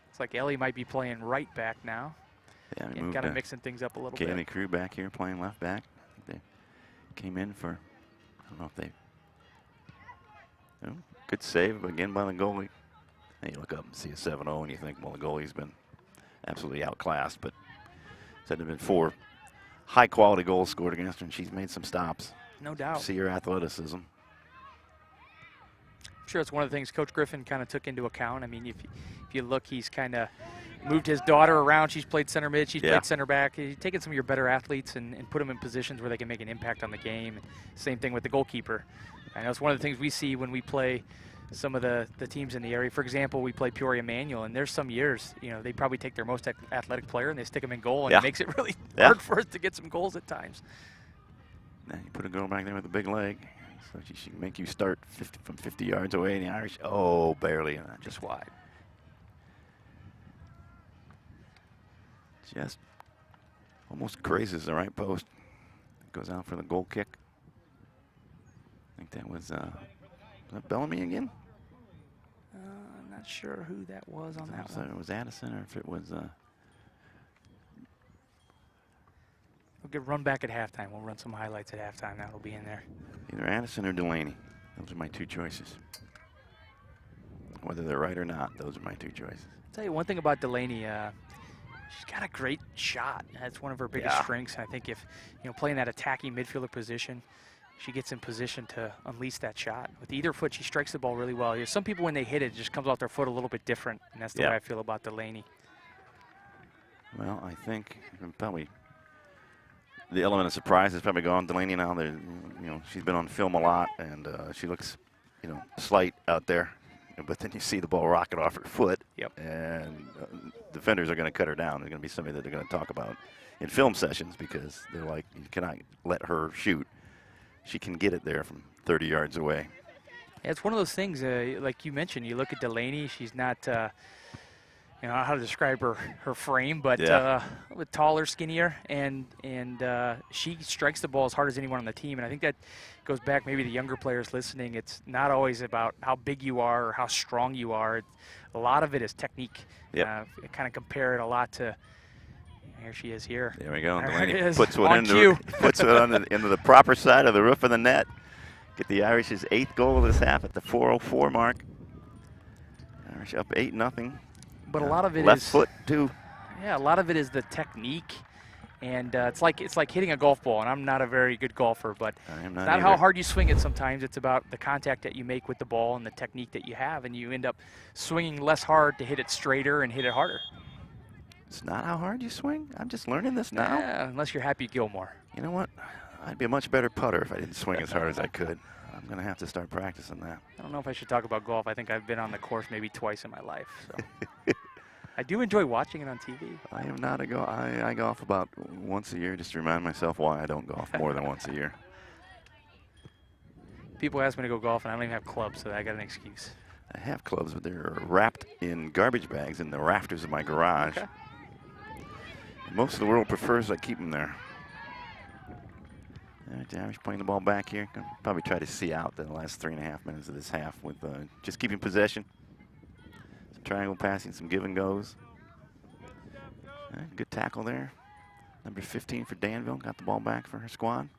Looks like Ellie might be playing right back now. Yeah, we Kind moved of mixing things up a little bit. Kaylee Crew back here playing left back. I think they came in for, I don't know if they, good save again by the goalie. And you look up and see a 7-0 and you think, well, the goalie's been absolutely outclassed, but said there have been 4 high-quality goals scored against her, and she's made some stops. No doubt. See her athleticism. I'm sure it's one of the things Coach Griffin kind of took into account. I mean, if you look, he's kind of moved his daughter around. She's played center mid. She's played center back. He's taken some of your better athletes and put them in positions where they can make an impact on the game. Same thing with the goalkeeper. I know it's one of the things we see when we play some of the teams in the area. For example, we play Peoria Manual, and there's some years, you know, they probably take their most athletic player and they stick him in goal, and it makes it really hard for us to get some goals at times. Now you put a girl back there with a big leg, so she can make you start from 50 yards away, and the Irish, barely. Just wide. Just almost grazes the right post. Goes out for the goal kick. I think that was that Bellamy again? I'm not sure who that was on that one. It was Addison, or if it was. We'll get run back at halftime. We'll run some highlights at halftime. That'll be in there. Either Addison or Delaney. Those are my 2 choices. Whether they're right or not, those are my two choices. I'll tell you one thing about Delaney. She's got a great shot. That's one of her biggest strengths. I think if, playing that attacking midfielder position, she gets in position to unleash that shot. With either foot, she strikes the ball really well. Some people, when they hit it, it just comes off their foot a little bit different, and that's the way I feel about Delaney. Well, I think probably the element of surprise has probably gone. Delaney now, she's been on film a lot, and she looks, slight out there. But then you see the ball rocket off her foot, and defenders are going to cut her down. There's going to be somebody that they're going to talk about in film sessions because they're like, you cannot let her shoot. She can get it there from 30 yards away. Yeah, it's one of those things, like you mentioned, you look at Delaney, she's not, I don't know how to describe her frame, but a little taller, skinnier, and she strikes the ball as hard as anyone on the team. And I think that goes back maybe to younger players listening. It's not always about how big you are or how strong you are. A lot of it is technique. I kind of compare it a lot to, here she is here. There we go. There Delaney puts one into the proper side of the roof of the net. Get the Irish's 8th goal of this half at the 4:04 mark. Irish up 8-0. But a lot of it left is foot too. Yeah, a lot of it is the technique, and it's like hitting a golf ball. And I'm not a very good golfer, but it's not how hard you swing it. Sometimes it's about the contact that you make with the ball and the technique that you have, and you end up swinging less hard to hit it straighter and hit it harder. It's not how hard you swing. I'm just learning this now. Yeah, unless you're Happy Gilmore. You know what? I'd be a much better putter if I didn't swing as hard as I could. I'm going to have to start practicing that. I don't know if I should talk about golf. I think I've been on the course maybe twice in my life. So. I do enjoy watching it on TV. I am not a golf. I golf about once a year just to remind myself why I don't golf more than once a year. People ask me to go golf, and I don't even have clubs, so I got an excuse. I have clubs, but they're wrapped in garbage bags in the rafters of my garage. Okay. Most of the world prefers I keep them there. The Irish playing the ball back here. Gonna probably try to see out the last 3.5 minutes of this half with just keeping possession. Some triangle passing, some give and goes. Good tackle there. Number 15 for Danville. Got the ball back for her squad.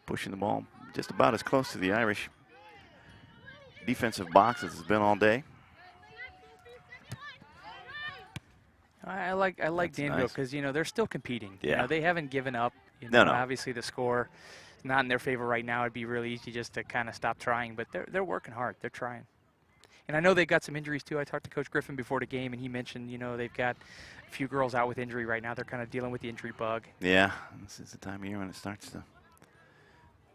Pushing the ball just about as close to the Irish defensive box as it's been all day. I like Danville because they're still competing. Yeah. They haven't given up. No. Obviously the score is not in their favor right now. It'd be really easy just to kind of stop trying, but they're working hard. They're trying. And I know they've got some injuries too. I talked to Coach Griffin before the game, and he mentioned they've got a few girls out with injury right now. They're kind of dealing with the injury bug. Yeah, this is the time of year when it starts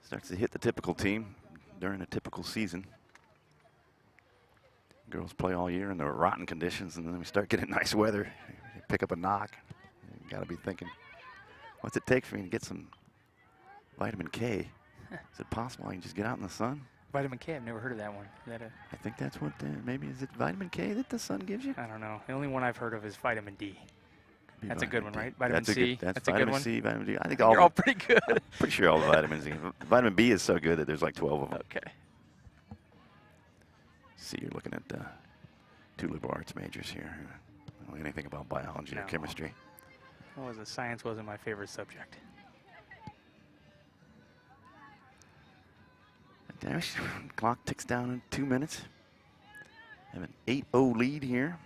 to hit the typical team during a typical season. Girls play all year in the rotten conditions, and then we start getting nice weather. You pick up a knock. You got to be thinking, what's it take for me to get some vitamin K? Is it possible I can just get out in the sun? Vitamin K, I've never heard of that one. Is that I think that's what, maybe is it vitamin K that the sun gives you? I don't know. The only one I've heard of is vitamin D. That's a good one, D. right? Vitamin C. That's a vitamin good one. C, vitamin D. I think You're all pretty good. I'm pretty sure all the vitamins. Vitamin B is so good that there's like 12 of them. Okay. See, you're looking at two liberal arts majors here. I don't know anything about biology or chemistry. Science wasn't my favorite subject. Clock ticks down in 2 minutes. Have an 8-0 lead here.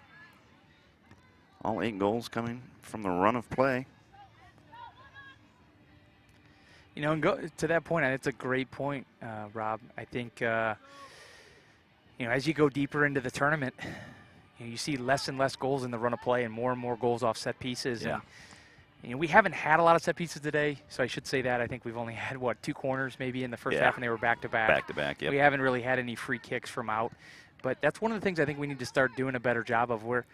All 8 goals coming from the run of play. And go to that point, it's a great point, Rob. I think, as you go deeper into the tournament, you see less and less goals in the run of play and more goals off set pieces. Yeah. And, we haven't had a lot of set pieces today, so I should say that. I think we've only had, 2 corners maybe in the first half, and they were back-to-back. Back-to-back, yep. We haven't really had any free kicks from out. But that's one of the things I think we need to start doing a better job of. We're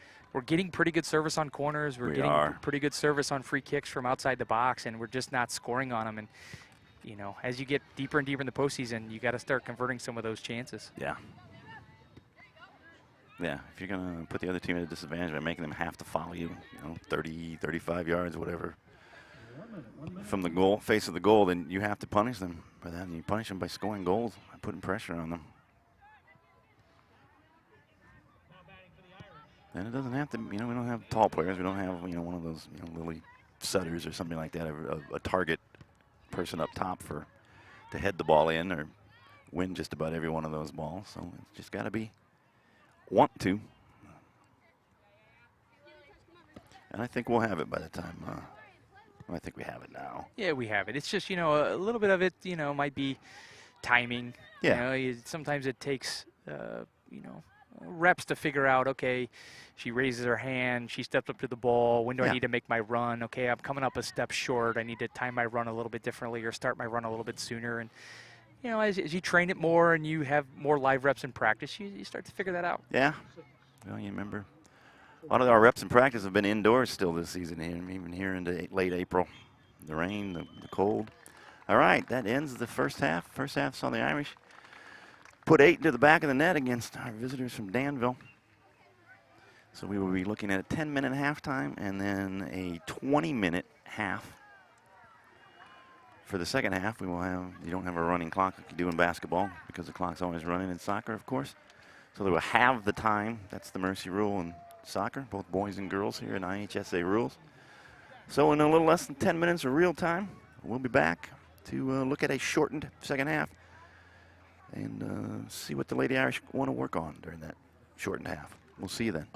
getting pretty good service on corners. We're getting pretty good service on free kicks from outside the box, and we're just not scoring on them. And, as you get deeper and deeper in the postseason, you got to start converting some of those chances. Yeah. Yeah, if you're going to put the other team at a disadvantage by making them have to follow you, 30, 35 yards, whatever, from the goal, face of the goal, then you have to punish them for that. And you punish them by scoring goals, by putting pressure on them. And it doesn't have to, we don't have tall players. We don't have, one of those, Lily Sutters or something like that, a target person up top to head the ball in or win just about every one of those balls. So it's just got to be want to. And I think we'll have it by the time. I think we have it now. Yeah, we have it. It's just, a little bit of it, might be timing. Yeah. Sometimes it takes, reps to figure out, okay, she raises her hand, she steps up to the ball, when do I need to make my run? Okay, I'm coming up a step short, I need to time my run a little bit differently or start my run a little bit sooner. And, as you train it more and you have more live reps in practice, you start to figure that out. Yeah. Well, you remember, a lot of our reps in practice have been indoors still this season here, even here into late April. The rain, the cold. All right, that ends the first half. First half saw the Irish put 8 into the back of the net against our visitors from Danville. So we will be looking at a 10-minute halftime and then a 20-minute half. For the second half, you don't have a running clock like you do in basketball because the clock's always running in soccer, of course. So they will have the time. That's the mercy rule in soccer, both boys and girls here in IHSA rules. So in a little less than 10 minutes of real time, we'll be back to look at a shortened second half and see what the Lady Irish want to work on during that shortened half. We'll see you then.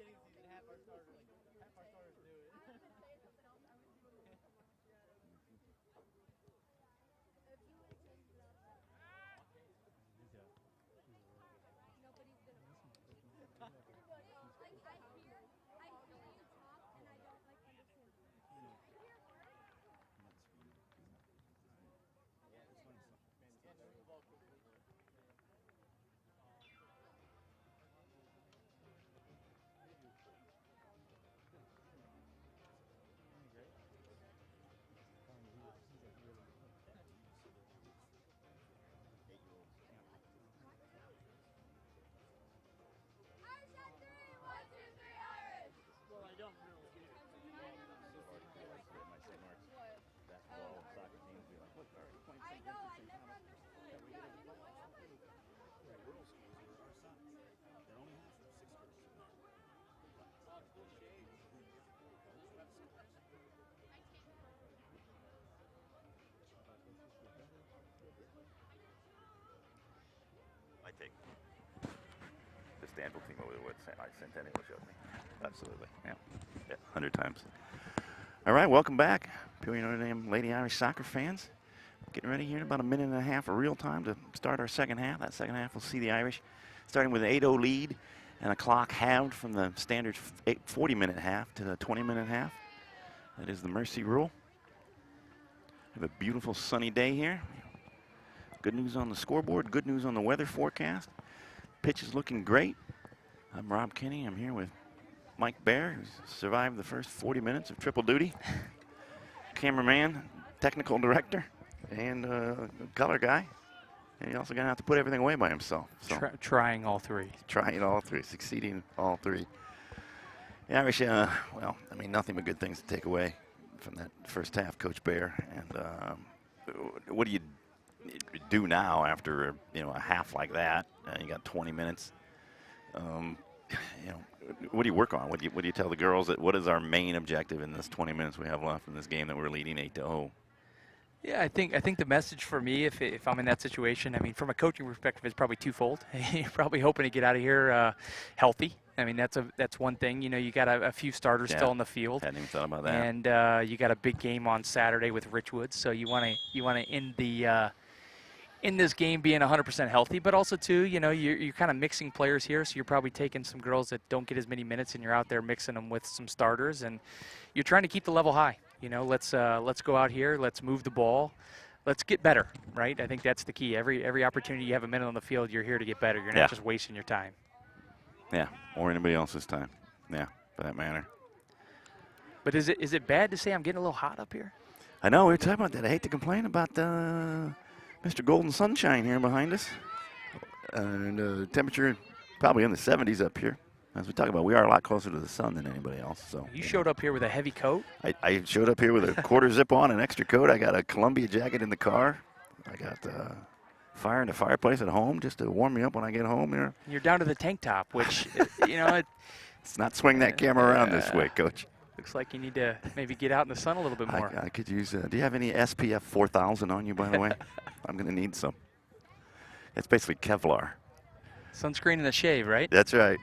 beginning of the season, half our starters knew it. Well, I don't really. Basketball, soccer teams be like, look, they're already playing I know, I never understood. Yeah, you know what's happening? rural schools are our size. They're only half of 6 girls from there. I take this Danville team over what Centennial showed me. Absolutely. Yeah. 100 times. All right, welcome back, Peoria Notre Dame Lady Irish soccer fans. Getting ready here in about a minute and a half of real time to start our second half. That second half will see the Irish starting with an 8-0 lead and a clock halved from the standard 40-minute half to the 20-minute half. That is the mercy rule. We have a beautiful sunny day here. Good news on the scoreboard, good news on the weather forecast. Pitch is looking great. I'm Rob Kinney. I'm here with Mike Bear, who's survived the first 40 minutes of triple duty. Cameraman, technical director, and color guy. And he's also going to have to put everything away by himself. So Trying all three. Trying all three, succeeding all three. The Irish, well, I mean, nothing but good things to take away from that first half, Coach Bear. And what do you do now after a half like that? You got 20 minutes. What do you work on? What do you tell the girls that what is our main objective in this 20 minutes we have left in this game that we're leading 8-0? Yeah, I think the message for me, if I'm in that situation, I mean, from a coaching perspective, is probably twofold. You're probably hoping to get out of here healthy. I mean, that's one thing. You got a few starters still in the field. Hadn't even thought about that. And you got a big game on Saturday with Richwood, so you want to end the in this game being 100% healthy, but also too, you're kind of mixing players here, so you're probably taking some girls that don't get as many minutes, and you're out there mixing them with some starters, and you're trying to keep the level high. Let's go out here, let's move the ball, let's get better, right? I think that's the key. Every opportunity you have a minute on the field, you're here to get better. You're not just wasting your time. Yeah, or anybody else's time. Yeah, for that matter. But is it bad to say I'm getting a little hot up here? I know, we were talking about that. I hate to complain about Mr. Golden Sunshine here behind us. And temperature probably in the 70s up here. As we talk about, we are a lot closer to the sun than anybody else. So you showed up here with a heavy coat? I showed up here with a quarter zip on, an extra coat. I got a Columbia jacket in the car. I got fire in the fireplace at home just to warm me up when I get home here. You're down to the tank top, which, Let's not swing that camera around this way, Coach. Looks like you need to maybe get out in the sun a little bit more. I could use do you have any SPF 4000 on you, by the way? I'm going to need some. It's basically Kevlar. Sunscreen and a shave, right? That's right.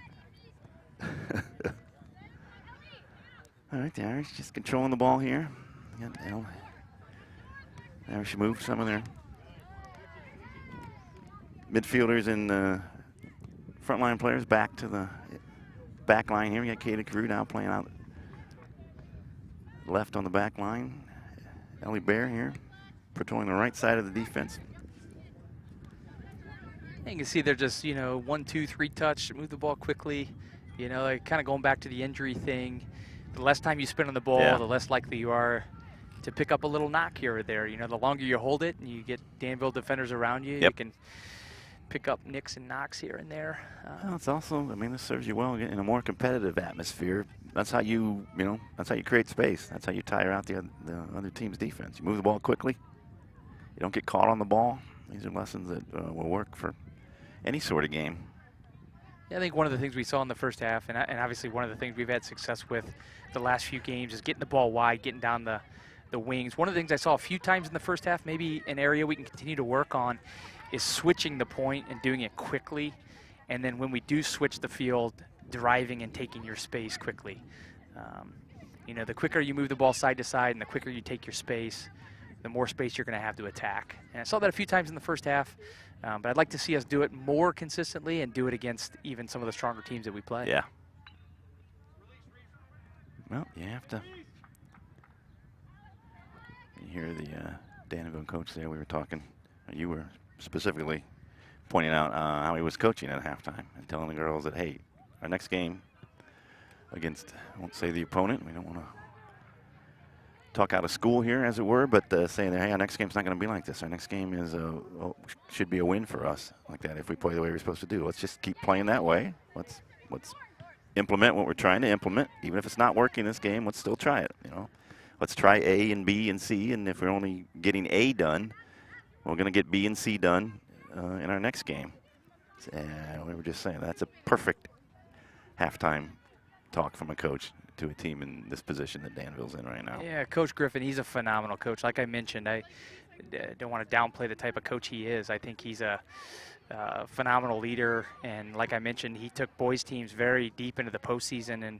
All right, the Irish just controlling the ball here. The Irish move some of their midfielders and frontline players back to the back line here. We got Kayla Carew now playing out left on the back line. Ellie Bear here patrolling the right side of the defense. You can see they're just, 1, 2, 3 touch, move the ball quickly. Like kind of going back to the injury thing. The less time you spend on the ball, the less likely you are to pick up a little knock here or there. The longer you hold it and you get Danville defenders around you, you can pick up nicks and knocks here and there. Well, it's also, this serves you well in a more competitive atmosphere. That's how you, that's how you create space. That's how you tire out the other team's defense. You move the ball quickly. You don't get caught on the ball. These are lessons that will work for any sort of game. Yeah, I think one of the things we saw in the first half, and obviously one of the things we've had success with the last few games, is getting the ball wide, getting down the wings. One of the things I saw a few times in the first half, maybe an area we can continue to work on, is switching the point and doing it quickly. And then when we do switch the field, driving and taking your space quickly. You know, the quicker you move the ball side to side and the quicker you take your space, the more space you're going to have to attack. And I saw that a few times in the first half, but I'd like to see us do it more consistently and do it against even some of the stronger teams that we play. Yeah. Well, you have to. You hear the Danville coach there. We were talking. You were specifically pointing out how he was coaching at halftime and telling the girls that, hey, our next game against, I won't say the opponent. We don't want to talk out of school here, as it were, but saying that, hey, our next game's not going to be like this. Our next game is should be a win for us, like that, if we play the way we're supposed to do. Let's just keep playing that way. Let's implement what we're trying to implement. Even if it's not working this game, let's still try it. You know, let's try A and B and C, and if we're only getting A done, we're going to get B and C done in our next game. And we were just saying that's a perfect halftime talk from a coach to a team in this position that Danville's in right now. Yeah, Coach Griffin, he's a phenomenal coach. Like I mentioned, I don't want to downplay the type of coach he is. I think he's a phenomenal leader, and like I mentioned, he took boys teams very deep into the postseason, and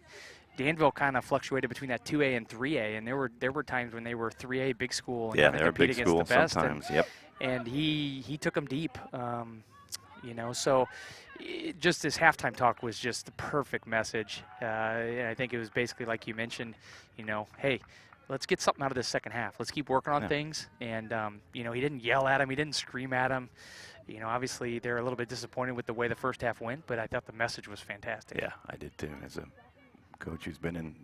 Danville kind of fluctuated between that 2A and 3A, and there were times when they were 3A big school and yeah, they they're a big against school the best, sometimes. Yep. And he took them deep. You know, so just this halftime talk was just the perfect message. And I think it was basically like you mentioned, you know, hey, let's get something out of this second half. Let's keep working on things. And, you know, he didn't yell at him. He didn't scream at him. You know, obviously they're a little bit disappointed with the way the first half went, but I thought the message was fantastic. Yeah, I did too. As a coach who's been in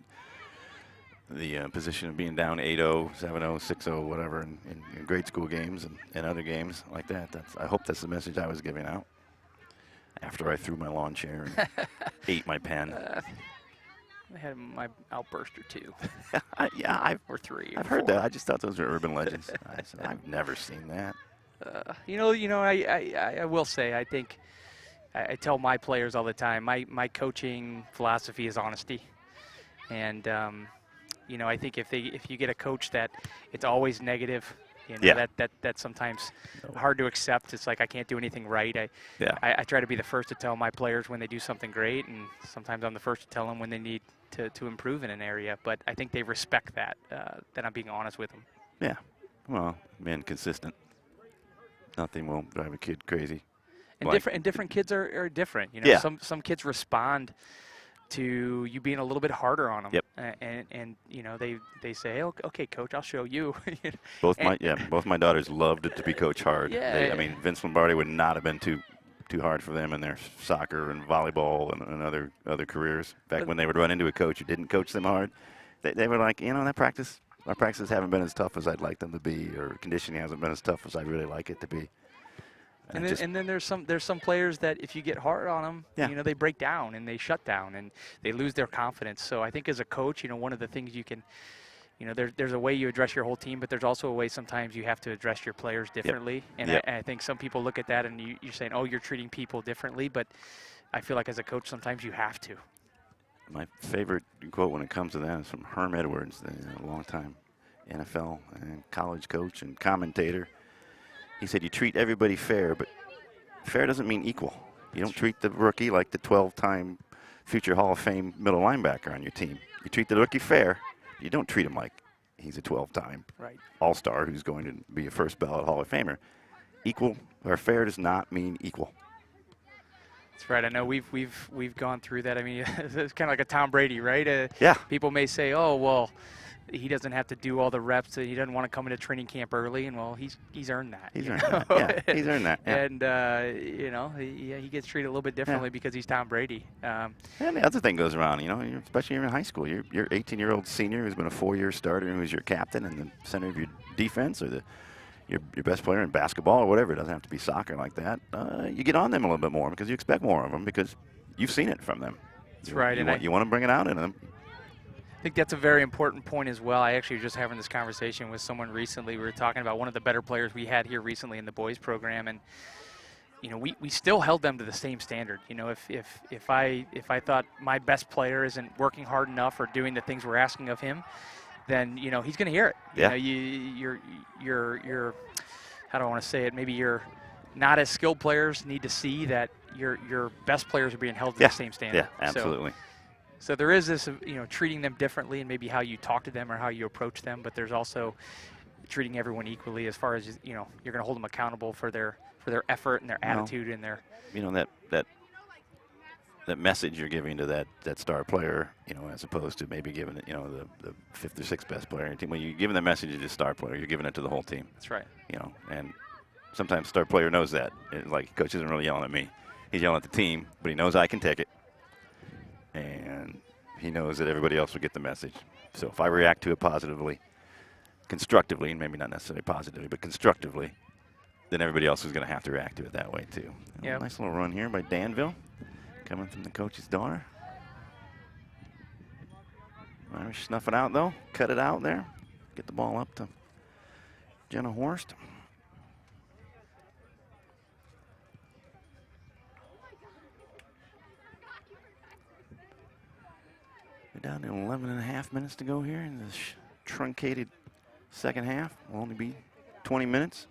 the position of being down 8-0, 7-0, 6-0, whatever, in grade school games and other games like that. I hope that's the message I was giving out after I threw my lawn chair and ate my pen. I had my outburst or two. Yeah, or three. I've heard that. I just thought those were urban legends. I've never seen that. You know, I will say, I think I tell my players all the time, my coaching philosophy is honesty. And, you know, I think if you get a coach that it's always negative, you know, that's sometimes hard to accept. It's like I can't do anything right. I try to be the first to tell my players when they do something great, and sometimes I'm the first to tell them when they need to improve in an area. But I think they respect that I'm being honest with them. Yeah, well, being consistent. Nothing will drive a kid crazy. And different kids are different. You know, some kids respond to you being a little bit harder on them. Yep. And you know, they say, okay, coach, I'll show you. both my daughters loved it to be coach hard. Yeah. I mean, Vince Lombardi would not have been too hard for them in their soccer and volleyball and other careers. In fact, when they would run into a coach who didn't coach them hard, they were like, you know, our practices haven't been as tough as I'd like them to be, or conditioning hasn't been as tough as I really like it to be. And then there's some players that if you get hard on them, you know, they break down and they shut down and they lose their confidence. So I think as a coach, you know, one of the things you can, you know, there's a way you address your whole team, but there's also a way sometimes you have to address your players differently. And I think some people look at that and you're saying, oh, you're treating people differently, but I feel like as a coach sometimes you have to. My favorite quote when it comes to that is from Herm Edwards, a long-time NFL and college coach and commentator. He said, you treat everybody fair, but fair doesn't mean equal. You don't treat the rookie like the 12-time future Hall of Fame middle linebacker on your team. You treat the rookie fair. You don't treat him like he's a 12-time All-Star who's going to be a first ballot Hall of Famer. Equal or fair does not mean equal. That's right. I know we've gone through that. I mean, it's kind of like a Tom Brady, right? People may say, oh, well, he doesn't have to do all the reps. He doesn't want to come into training camp early, and well, he's earned that. He's earned that. Yeah, he's earned that. Yeah. And you know, he gets treated a little bit differently because he's Tom Brady. And the other thing goes around, you know, especially you're in high school. You're 18-year-old senior who's been a 4-year starter, who's your captain and the center of your defense, or your best player in basketball or whatever. It doesn't have to be soccer like that. You get on them a little bit more because you expect more of them because you've seen it from them. That's right. You want to bring it out in them. I think that's a very important point as well. I actually was just having this conversation with someone recently. We were talking about one of the better players we had here recently in the boys program, and you know, we still held them to the same standard. You know, if I thought my best player isn't working hard enough or doing the things we're asking of him, then you know he's going to hear it. Yeah. You know, you're how do I want to say it? Maybe you're not as skilled players need to see that your best players are being held to Yeah. the same standard. Yeah, absolutely. So there is this, treating them differently and maybe how you talk to them or how you approach them, but there's also treating everyone equally as far as, you're going to hold them accountable for their effort and their attitude and their. That message you're giving to that star player, as opposed to maybe giving it, the fifth or sixth best player on your team. When you're giving the message to the star player, you're giving it to the whole team. That's right. And sometimes star player knows that. Like, coach isn't really yelling at me. He's yelling at the team, but he knows I can take it. And he knows that everybody else will get the message. So if I react to it positively, constructively, and maybe not necessarily positively, but constructively, then everybody else is going to have to react to it that way too. Yep. Nice little run here by Danville, coming from the coach's daughter. Irish snuff it out though, cut it out there, get the ball up to Jenna Horst. We're down to 11.5 minutes to go here in this truncated second half. Will only be 20 minutes.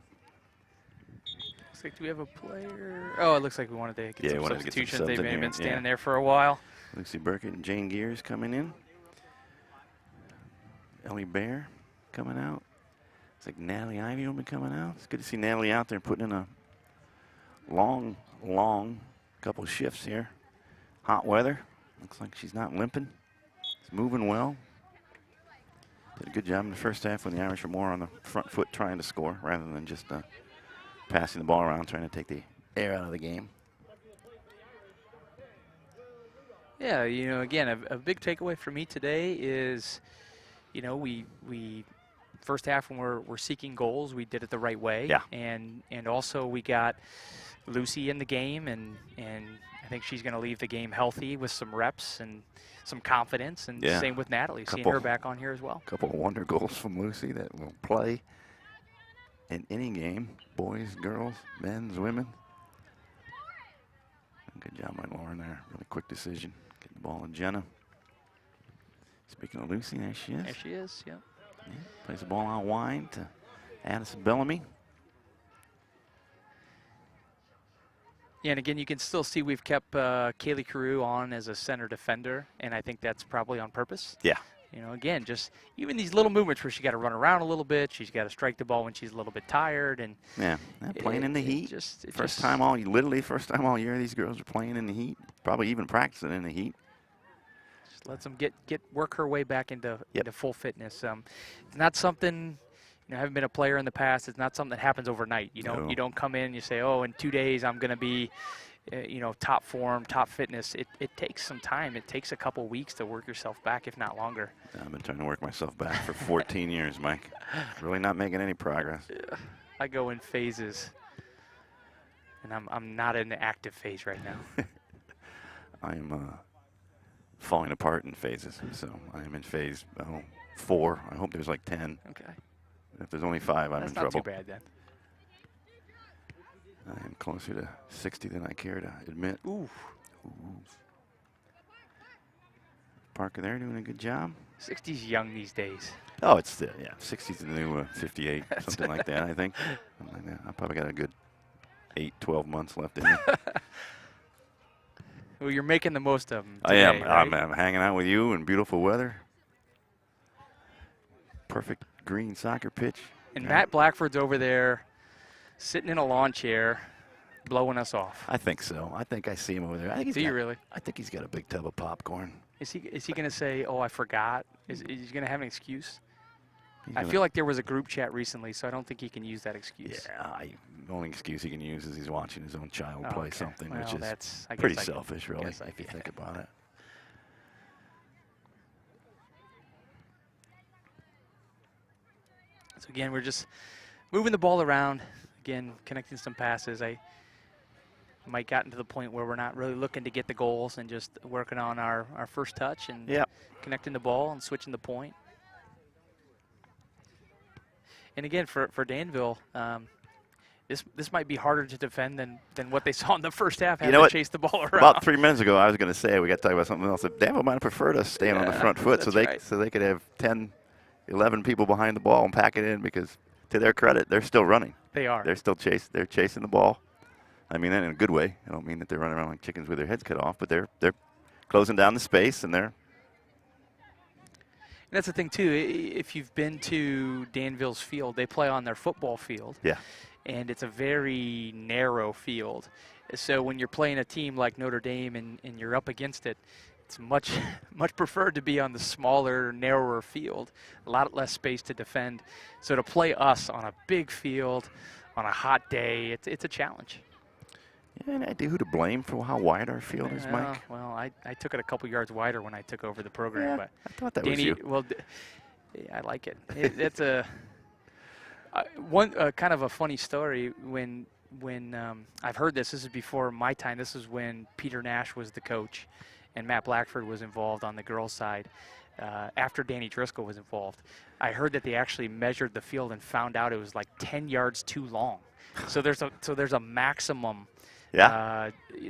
Looks like, do we have a player? Oh, it looks like we wanted to get some substitutions. They've been standing there for a while. Lucy Burkett and Jane Gears coming in. Ellie Bear coming out. It's like Natalie Ivy will be coming out. It's good to see Natalie out there putting in a long couple of shifts here. Hot weather. Looks like she's not limping. It's moving well. Did a good job in the first half when the Irish were more on the front foot trying to score rather than just passing the ball around, trying to take the air out of the game. Yeah, again, a big takeaway for me today is, we first half when we're seeking goals, we did it the right way. Yeah. And also we got Lucy in the game, and I think she's going to leave the game healthy with some reps and some confidence, and same with Natalie, seeing her back on here as well. A couple of wonder goals from Lucy that will play in any game, boys, girls, men's, women. Good job by Lauren there. Really quick decision. Getting the ball to Jenna. Speaking of Lucy, there she is. There she is, yeah. Plays the ball out wide to Addison Bellamy. Yeah, and again, you can still see we've kept Kaylee Carew on as a center defender, and I think that's probably on purpose. Yeah. Again, just even these little movements where she got to run around a little bit, she's got to strike the ball when she's a little bit tired, and playing in the heat. First time all year these girls are playing in the heat. Probably even practicing in the heat. Just lets them work her way back into full fitness. It's not something. I haven't been a player in the past. It's not something that happens overnight. You don't come in and you say, oh, in 2 days I'm going to be, top form, top fitness. It takes some time. It takes a couple weeks to work yourself back, if not longer. I've been trying to work myself back for 14 years, Mike. Really not making any progress. Yeah, I go in phases, and I'm not in the active phase right now. I am falling apart in phases. So I am in phase 4. I hope there's like 10. Okay. If there's only 5, I'm in trouble. That's not too bad then. I am closer to 60 than I care to admit. Ooh. Parker there doing a good job. 60's young these days. Oh, it's 60's the new 58, something like that, I think. Something like that. I probably got a good 12 months left in me. Well, you're making the most of them today, I am. Right? I'm hanging out with you in beautiful weather. Perfect green soccer pitch. And Matt Blackford's over there sitting in a lawn chair blowing us off. I think so. I think I see him over there. Do you really? I think he's got a big tub of popcorn. Is he going to say, oh, I forgot? Is he going to have an excuse? I feel like there was a group chat recently, so I don't think he can use that excuse. Yeah, the only excuse he can use is he's watching his own child play something, which is pretty selfish, really, if you think about it. So, again, we're just moving the ball around, again, connecting some passes. I might gotten to the point where we're not really looking to get the goals and just working on our first touch and connecting the ball and switching the point. And, again, for Danville, this might be harder to defend than what they saw in the first half, having to chase the ball around. About 3 minutes ago, I was going to say we got to talk about something else. Danville might have preferred us staying on the front foot so they could have 10, 11 people behind the ball and pack it in, because to their credit, they're still running. They are. They're still chasing the ball. I mean that in a good way. I don't mean that they're running around like chickens with their heads cut off, but they're closing down the space, and they're. And that's the thing too. If you've been to Danville's field, they play on their football field. Yeah. And it's a very narrow field. So when you're playing a team like Notre Dame and you're up against it, it's much preferred to be on the smaller, narrower field, a lot less space to defend. So to play us on a big field, on a hot day, it's a challenge. Yeah, any idea who to blame for how wide our field is, Mike? Well, I took it a couple yards wider when I took over the program. Yeah, but I thought that Danny, was you. Well, I like it. It's a one kind of a funny story when I've heard this. This is before my time. This is when Peter Nash was the coach, and Matt Blackford was involved on the girls' side. After Danny Driscoll was involved, I heard that they actually measured the field and found out it was like 10 yards too long. So there's a maximum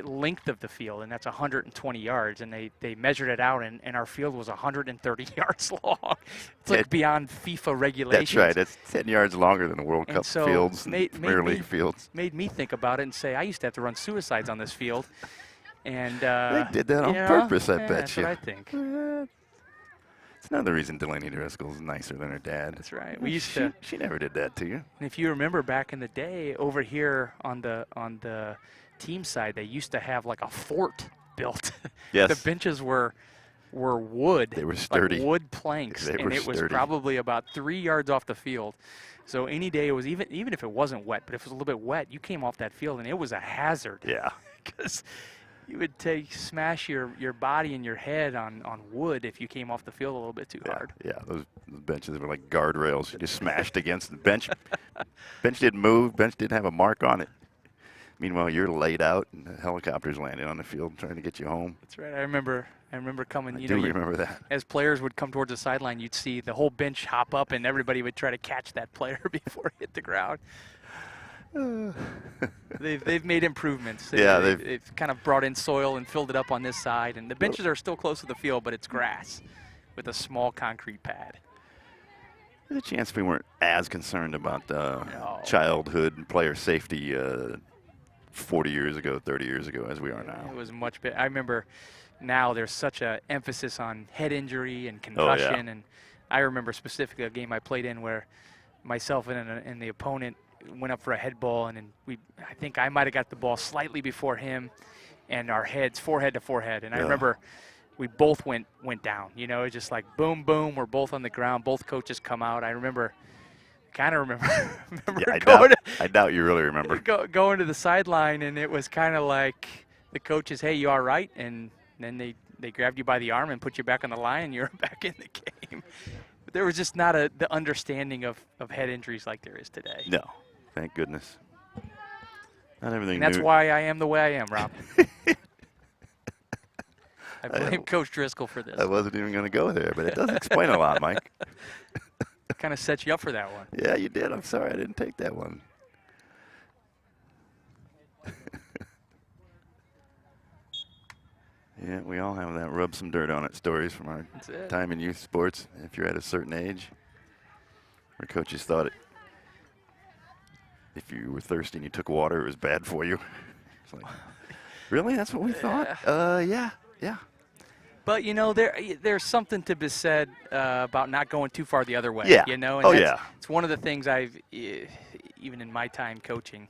length of the field, and that's 120 yards. And they measured it out, and our field was 130 yards long. It's like beyond FIFA regulations. That's right. It's 10 yards longer than the World Cup fields, Premier League fields. Made me think about it and say, I used to have to run suicides on this field. And they did that on purpose, I bet that's you. what I think. It's another reason Delaney Driscoll's nicer than her dad. That's right. We used to. She never did that to you. And if you remember back in the day, over here on the team side, they used to have like a fort built. Yes. The benches were wood. They were sturdy. Like wood planks, and it was probably about 3 yards off the field. So any day it was even if it wasn't wet, but if it was a little bit wet, you came off that field and it was a hazard. Yeah. Because you would smash your body and your head on wood if you came off the field a little bit too hard. Yeah, those benches were like guardrails. You just smashed against the bench. Bench didn't move. Bench didn't have a mark on it. Meanwhile, you're laid out, and the helicopter's landing on the field trying to get you home. That's right. I remember coming. I do remember that. As players would come towards the sideline, you'd see the whole bench hop up, and everybody would try to catch that player before he hit the ground. They've made improvements. They've kind of brought in soil and filled it up on this side, and the benches are still close to the field, but it's grass with a small concrete pad. There's a chance we weren't as concerned about childhood and player safety 40 years ago, 30 years ago as we are now. It was much better. I remember now there's such an emphasis on head injury and concussion, and I remember specifically a game I played in where myself and the opponent went up for a head ball, and I think I might have got the ball slightly before him, and our heads forehead to forehead, and I remember we both went down. You know, just like boom, boom. We're both on the ground. Both coaches come out. I kind of remember. I doubt you really remember. Going to the sideline, and it was kind of like the coaches, "Hey, you all right?" And then they grabbed you by the arm and put you back on the line, and you're back in the game. But there was just not the understanding of head injuries like there is today. No, thank goodness. Not everything. And that's why I am the way I am, Rob. I blame Coach Driscoll for this. I wasn't even going to go there, but it does explain a lot, Mike. Kind of set you up for that one. Yeah, you did. I'm sorry I didn't take that one. Yeah, we all have that rub some dirt on it stories from our time in youth sports. If you're at a certain age, where coaches thought if you were thirsty and you took water, it was bad for you. It's like, really? That's what we thought? Yeah. But, you know, there's something to be said about not going too far the other way. Yeah. You know? And it's one of the things even in my time coaching,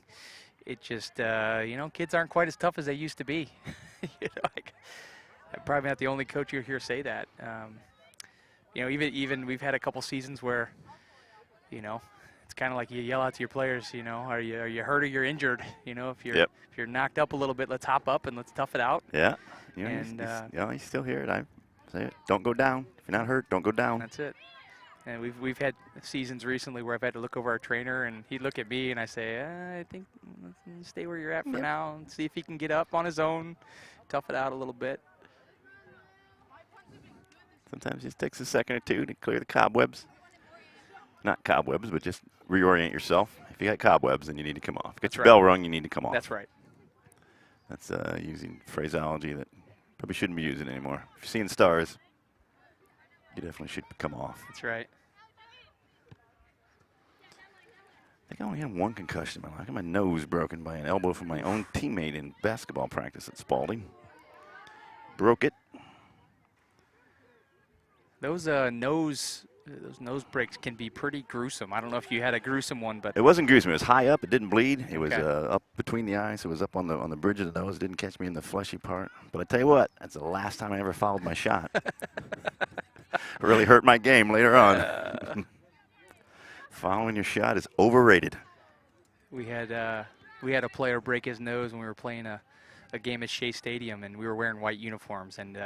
it just, kids aren't quite as tough as they used to be. I'm probably not the only coach you hear say that. Even we've had a couple seasons where, it's kind of like you yell out to your players, are you hurt or you're injured? If you're knocked up a little bit, let's hop up and let's tough it out. Yeah. You still hear it. I say it. Don't go down. If you're not hurt, don't go down. That's it. And we've had seasons recently where I've had to look over our trainer, and he'd look at me, and I say, I think let's stay where you're at for now and see if he can get up on his own, tough it out a little bit. Sometimes it just takes a second or two to clear the cobwebs. Not cobwebs, but just reorient yourself. If you got cobwebs, then you need to come off. Get your bell rung, you need to come off. That's right. That's using phraseology that probably shouldn't be using anymore. If you're seeing stars, you definitely should come off. That's right. I think I only had one concussion in my life. I got my nose broken by an elbow from my own teammate in basketball practice at Spalding. Broke it. Those nose breaks can be pretty gruesome. I don't know if you had a gruesome one, but It wasn't gruesome. It was high up. It didn't bleed. It was Okay. up between the eyes. It was up on the bridge of the nose. It didn't catch me in the fleshy part. But I tell you what, that's the last time I ever fouled my shot. Really hurt my game later on. Fouling your shot is overrated. we had a player break his nose when we were playing a game at Shea Stadium, and we were wearing white uniforms, and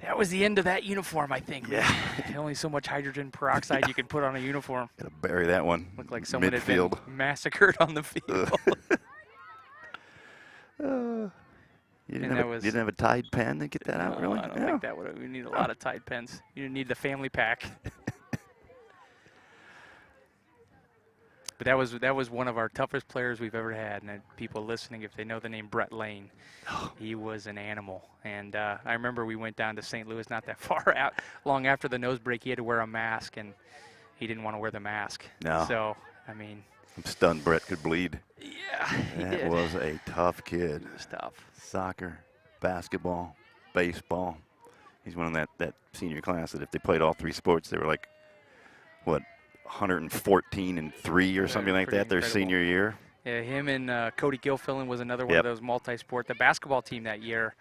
that was the end of that uniform, I think. Yeah. Only so much hydrogen peroxide you can put on a uniform. Gotta bury that one. Looked like someone had midfield. been massacred on the field. You And didn't have a Tide pen to get that out, really? I don't think that would. We need a lot of Tide pens. You need the family pack. But that was one of our toughest players we've ever had. And people listening, if they know the name Brett Lane, he was an animal. And I remember we went down to St. Louis not that far out. Long after the nose break, he had to wear a mask, and he didn't want to wear the mask. No. So, I mean. I'm stunned Brett could bleed. Yeah, he That did. was a tough kid. It was tough. Soccer, basketball, baseball. He's one of that senior class that if they played all three sports, they were like, what, 114 and 3 or something like that their incredible. senior year. Yeah, him and Cody Gilfillan was another one of those multi-sport. The basketball team that year.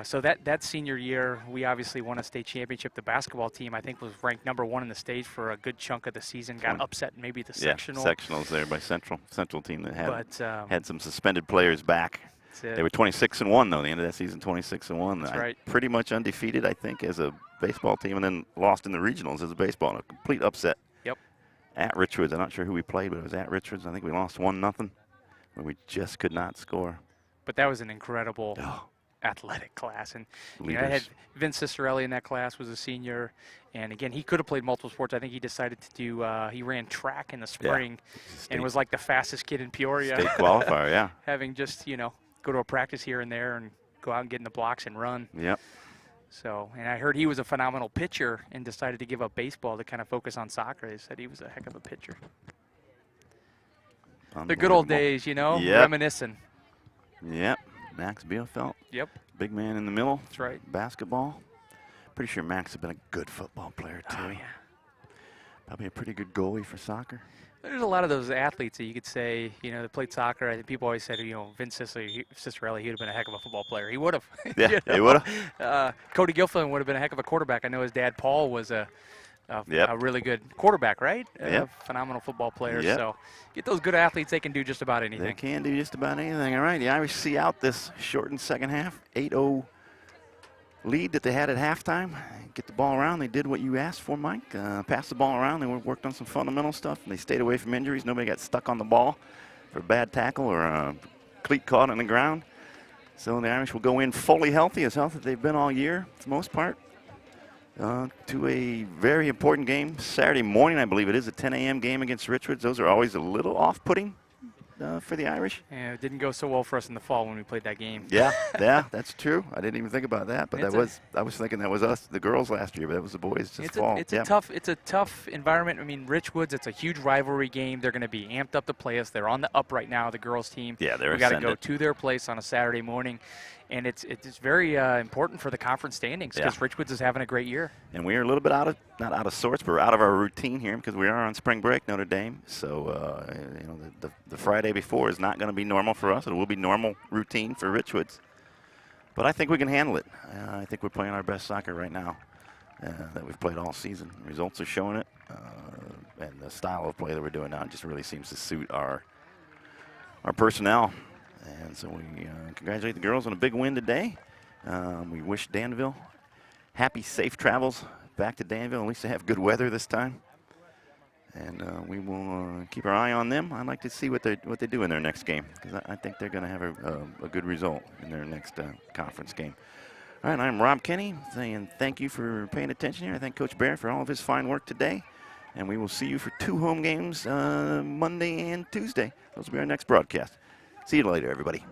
So that senior year, we obviously won a state championship. The basketball team, I think, was ranked #1 in the state for a good chunk of the season. Got upset in maybe the sectional. Yeah, sectionals there by Central team that had But, some suspended players back. They were 26-1 though. The end of that season, 26-1. That's right. Pretty much undefeated, I think, as a baseball team, and then lost in the regionals as a baseball. A complete upset. Yep. At Richards, I'm not sure who we played, but it was at Richards. I think we lost 1-0, where we just could not score. But that was an incredible athletic class, and I had Vince Cicerelli in that class, was a senior, and again, he could have played multiple sports. I think he decided to do. He ran track in the spring, and was like the fastest kid in Peoria. State qualifier, yeah. Having just go to a practice here and there and go out and get in the blocks and run. Yep. So, and I heard he was a phenomenal pitcher and decided to give up baseball to kind of focus on soccer. They said he was a heck of a pitcher. The good old days, reminiscing. Yep. Max Bielfeldt. Yep. Big man in the middle. That's right. Basketball. Pretty sure Max has been a good football player, too. Oh, yeah. Probably a pretty good goalie for soccer. There's a lot of those athletes that you could say, that played soccer. I think people always said, Vince Cicerelli, he would have been a heck of a football player. He would have. Yeah, he would have. Cody Gilfillan would have been a heck of a quarterback. I know his dad, Paul, was a really good quarterback, right? Yep. A phenomenal football player. Yep. So get those good athletes, they can do just about anything. They can do just about anything. All right, the Irish see out this shortened second half. 8-0 lead that they had at halftime. Get the ball around. They did what you asked for, Mike. Passed the ball around. They worked on some fundamental stuff. And they stayed away from injuries. Nobody got stuck on the ball for a bad tackle or a cleat caught on the ground. So the Irish will go in fully healthy, as healthy as they've been all year for the most part, to a very important game Saturday morning, I believe it is, a 10 a.m. game against Richards. Those are always a little off-putting for the Irish. Yeah, it didn't go so well for us in the fall when we played that game. Yeah, that's true. I didn't even think about that, but I was thinking that was us, the girls last year, but that was the boys this fall. It's a tough environment. I mean, Richwoods, it's a huge rivalry game. They're going to be amped up to play us. They're on the up right now, the girls team. Yeah, they're We got to go to their place on a Saturday morning. And it's very important for the conference standings because Richwoods is having a great year. And we are a little bit not out of sorts, but we're out of our routine here because we are on spring break, Notre Dame. So, the Friday before is not going to be normal for us. It will be normal routine for Richwoods. But I think we can handle it. I think we're playing our best soccer right now that we've played all season. The results are showing it. And the style of play that we're doing now just really seems to suit our personnel. And so we congratulate the girls on a big win today. We wish Danville happy, safe travels back to Danville. At least they have good weather this time. And we will keep our eye on them. I'd like to see what they do in their next game because I think they're going to have a good result in their next conference game. All right, I'm Rob Kenny saying thank you for paying attention here. I thank Coach Bear for all of his fine work today. And we will see you for 2 home games Monday and Tuesday. Those will be our next broadcast. See you later, everybody.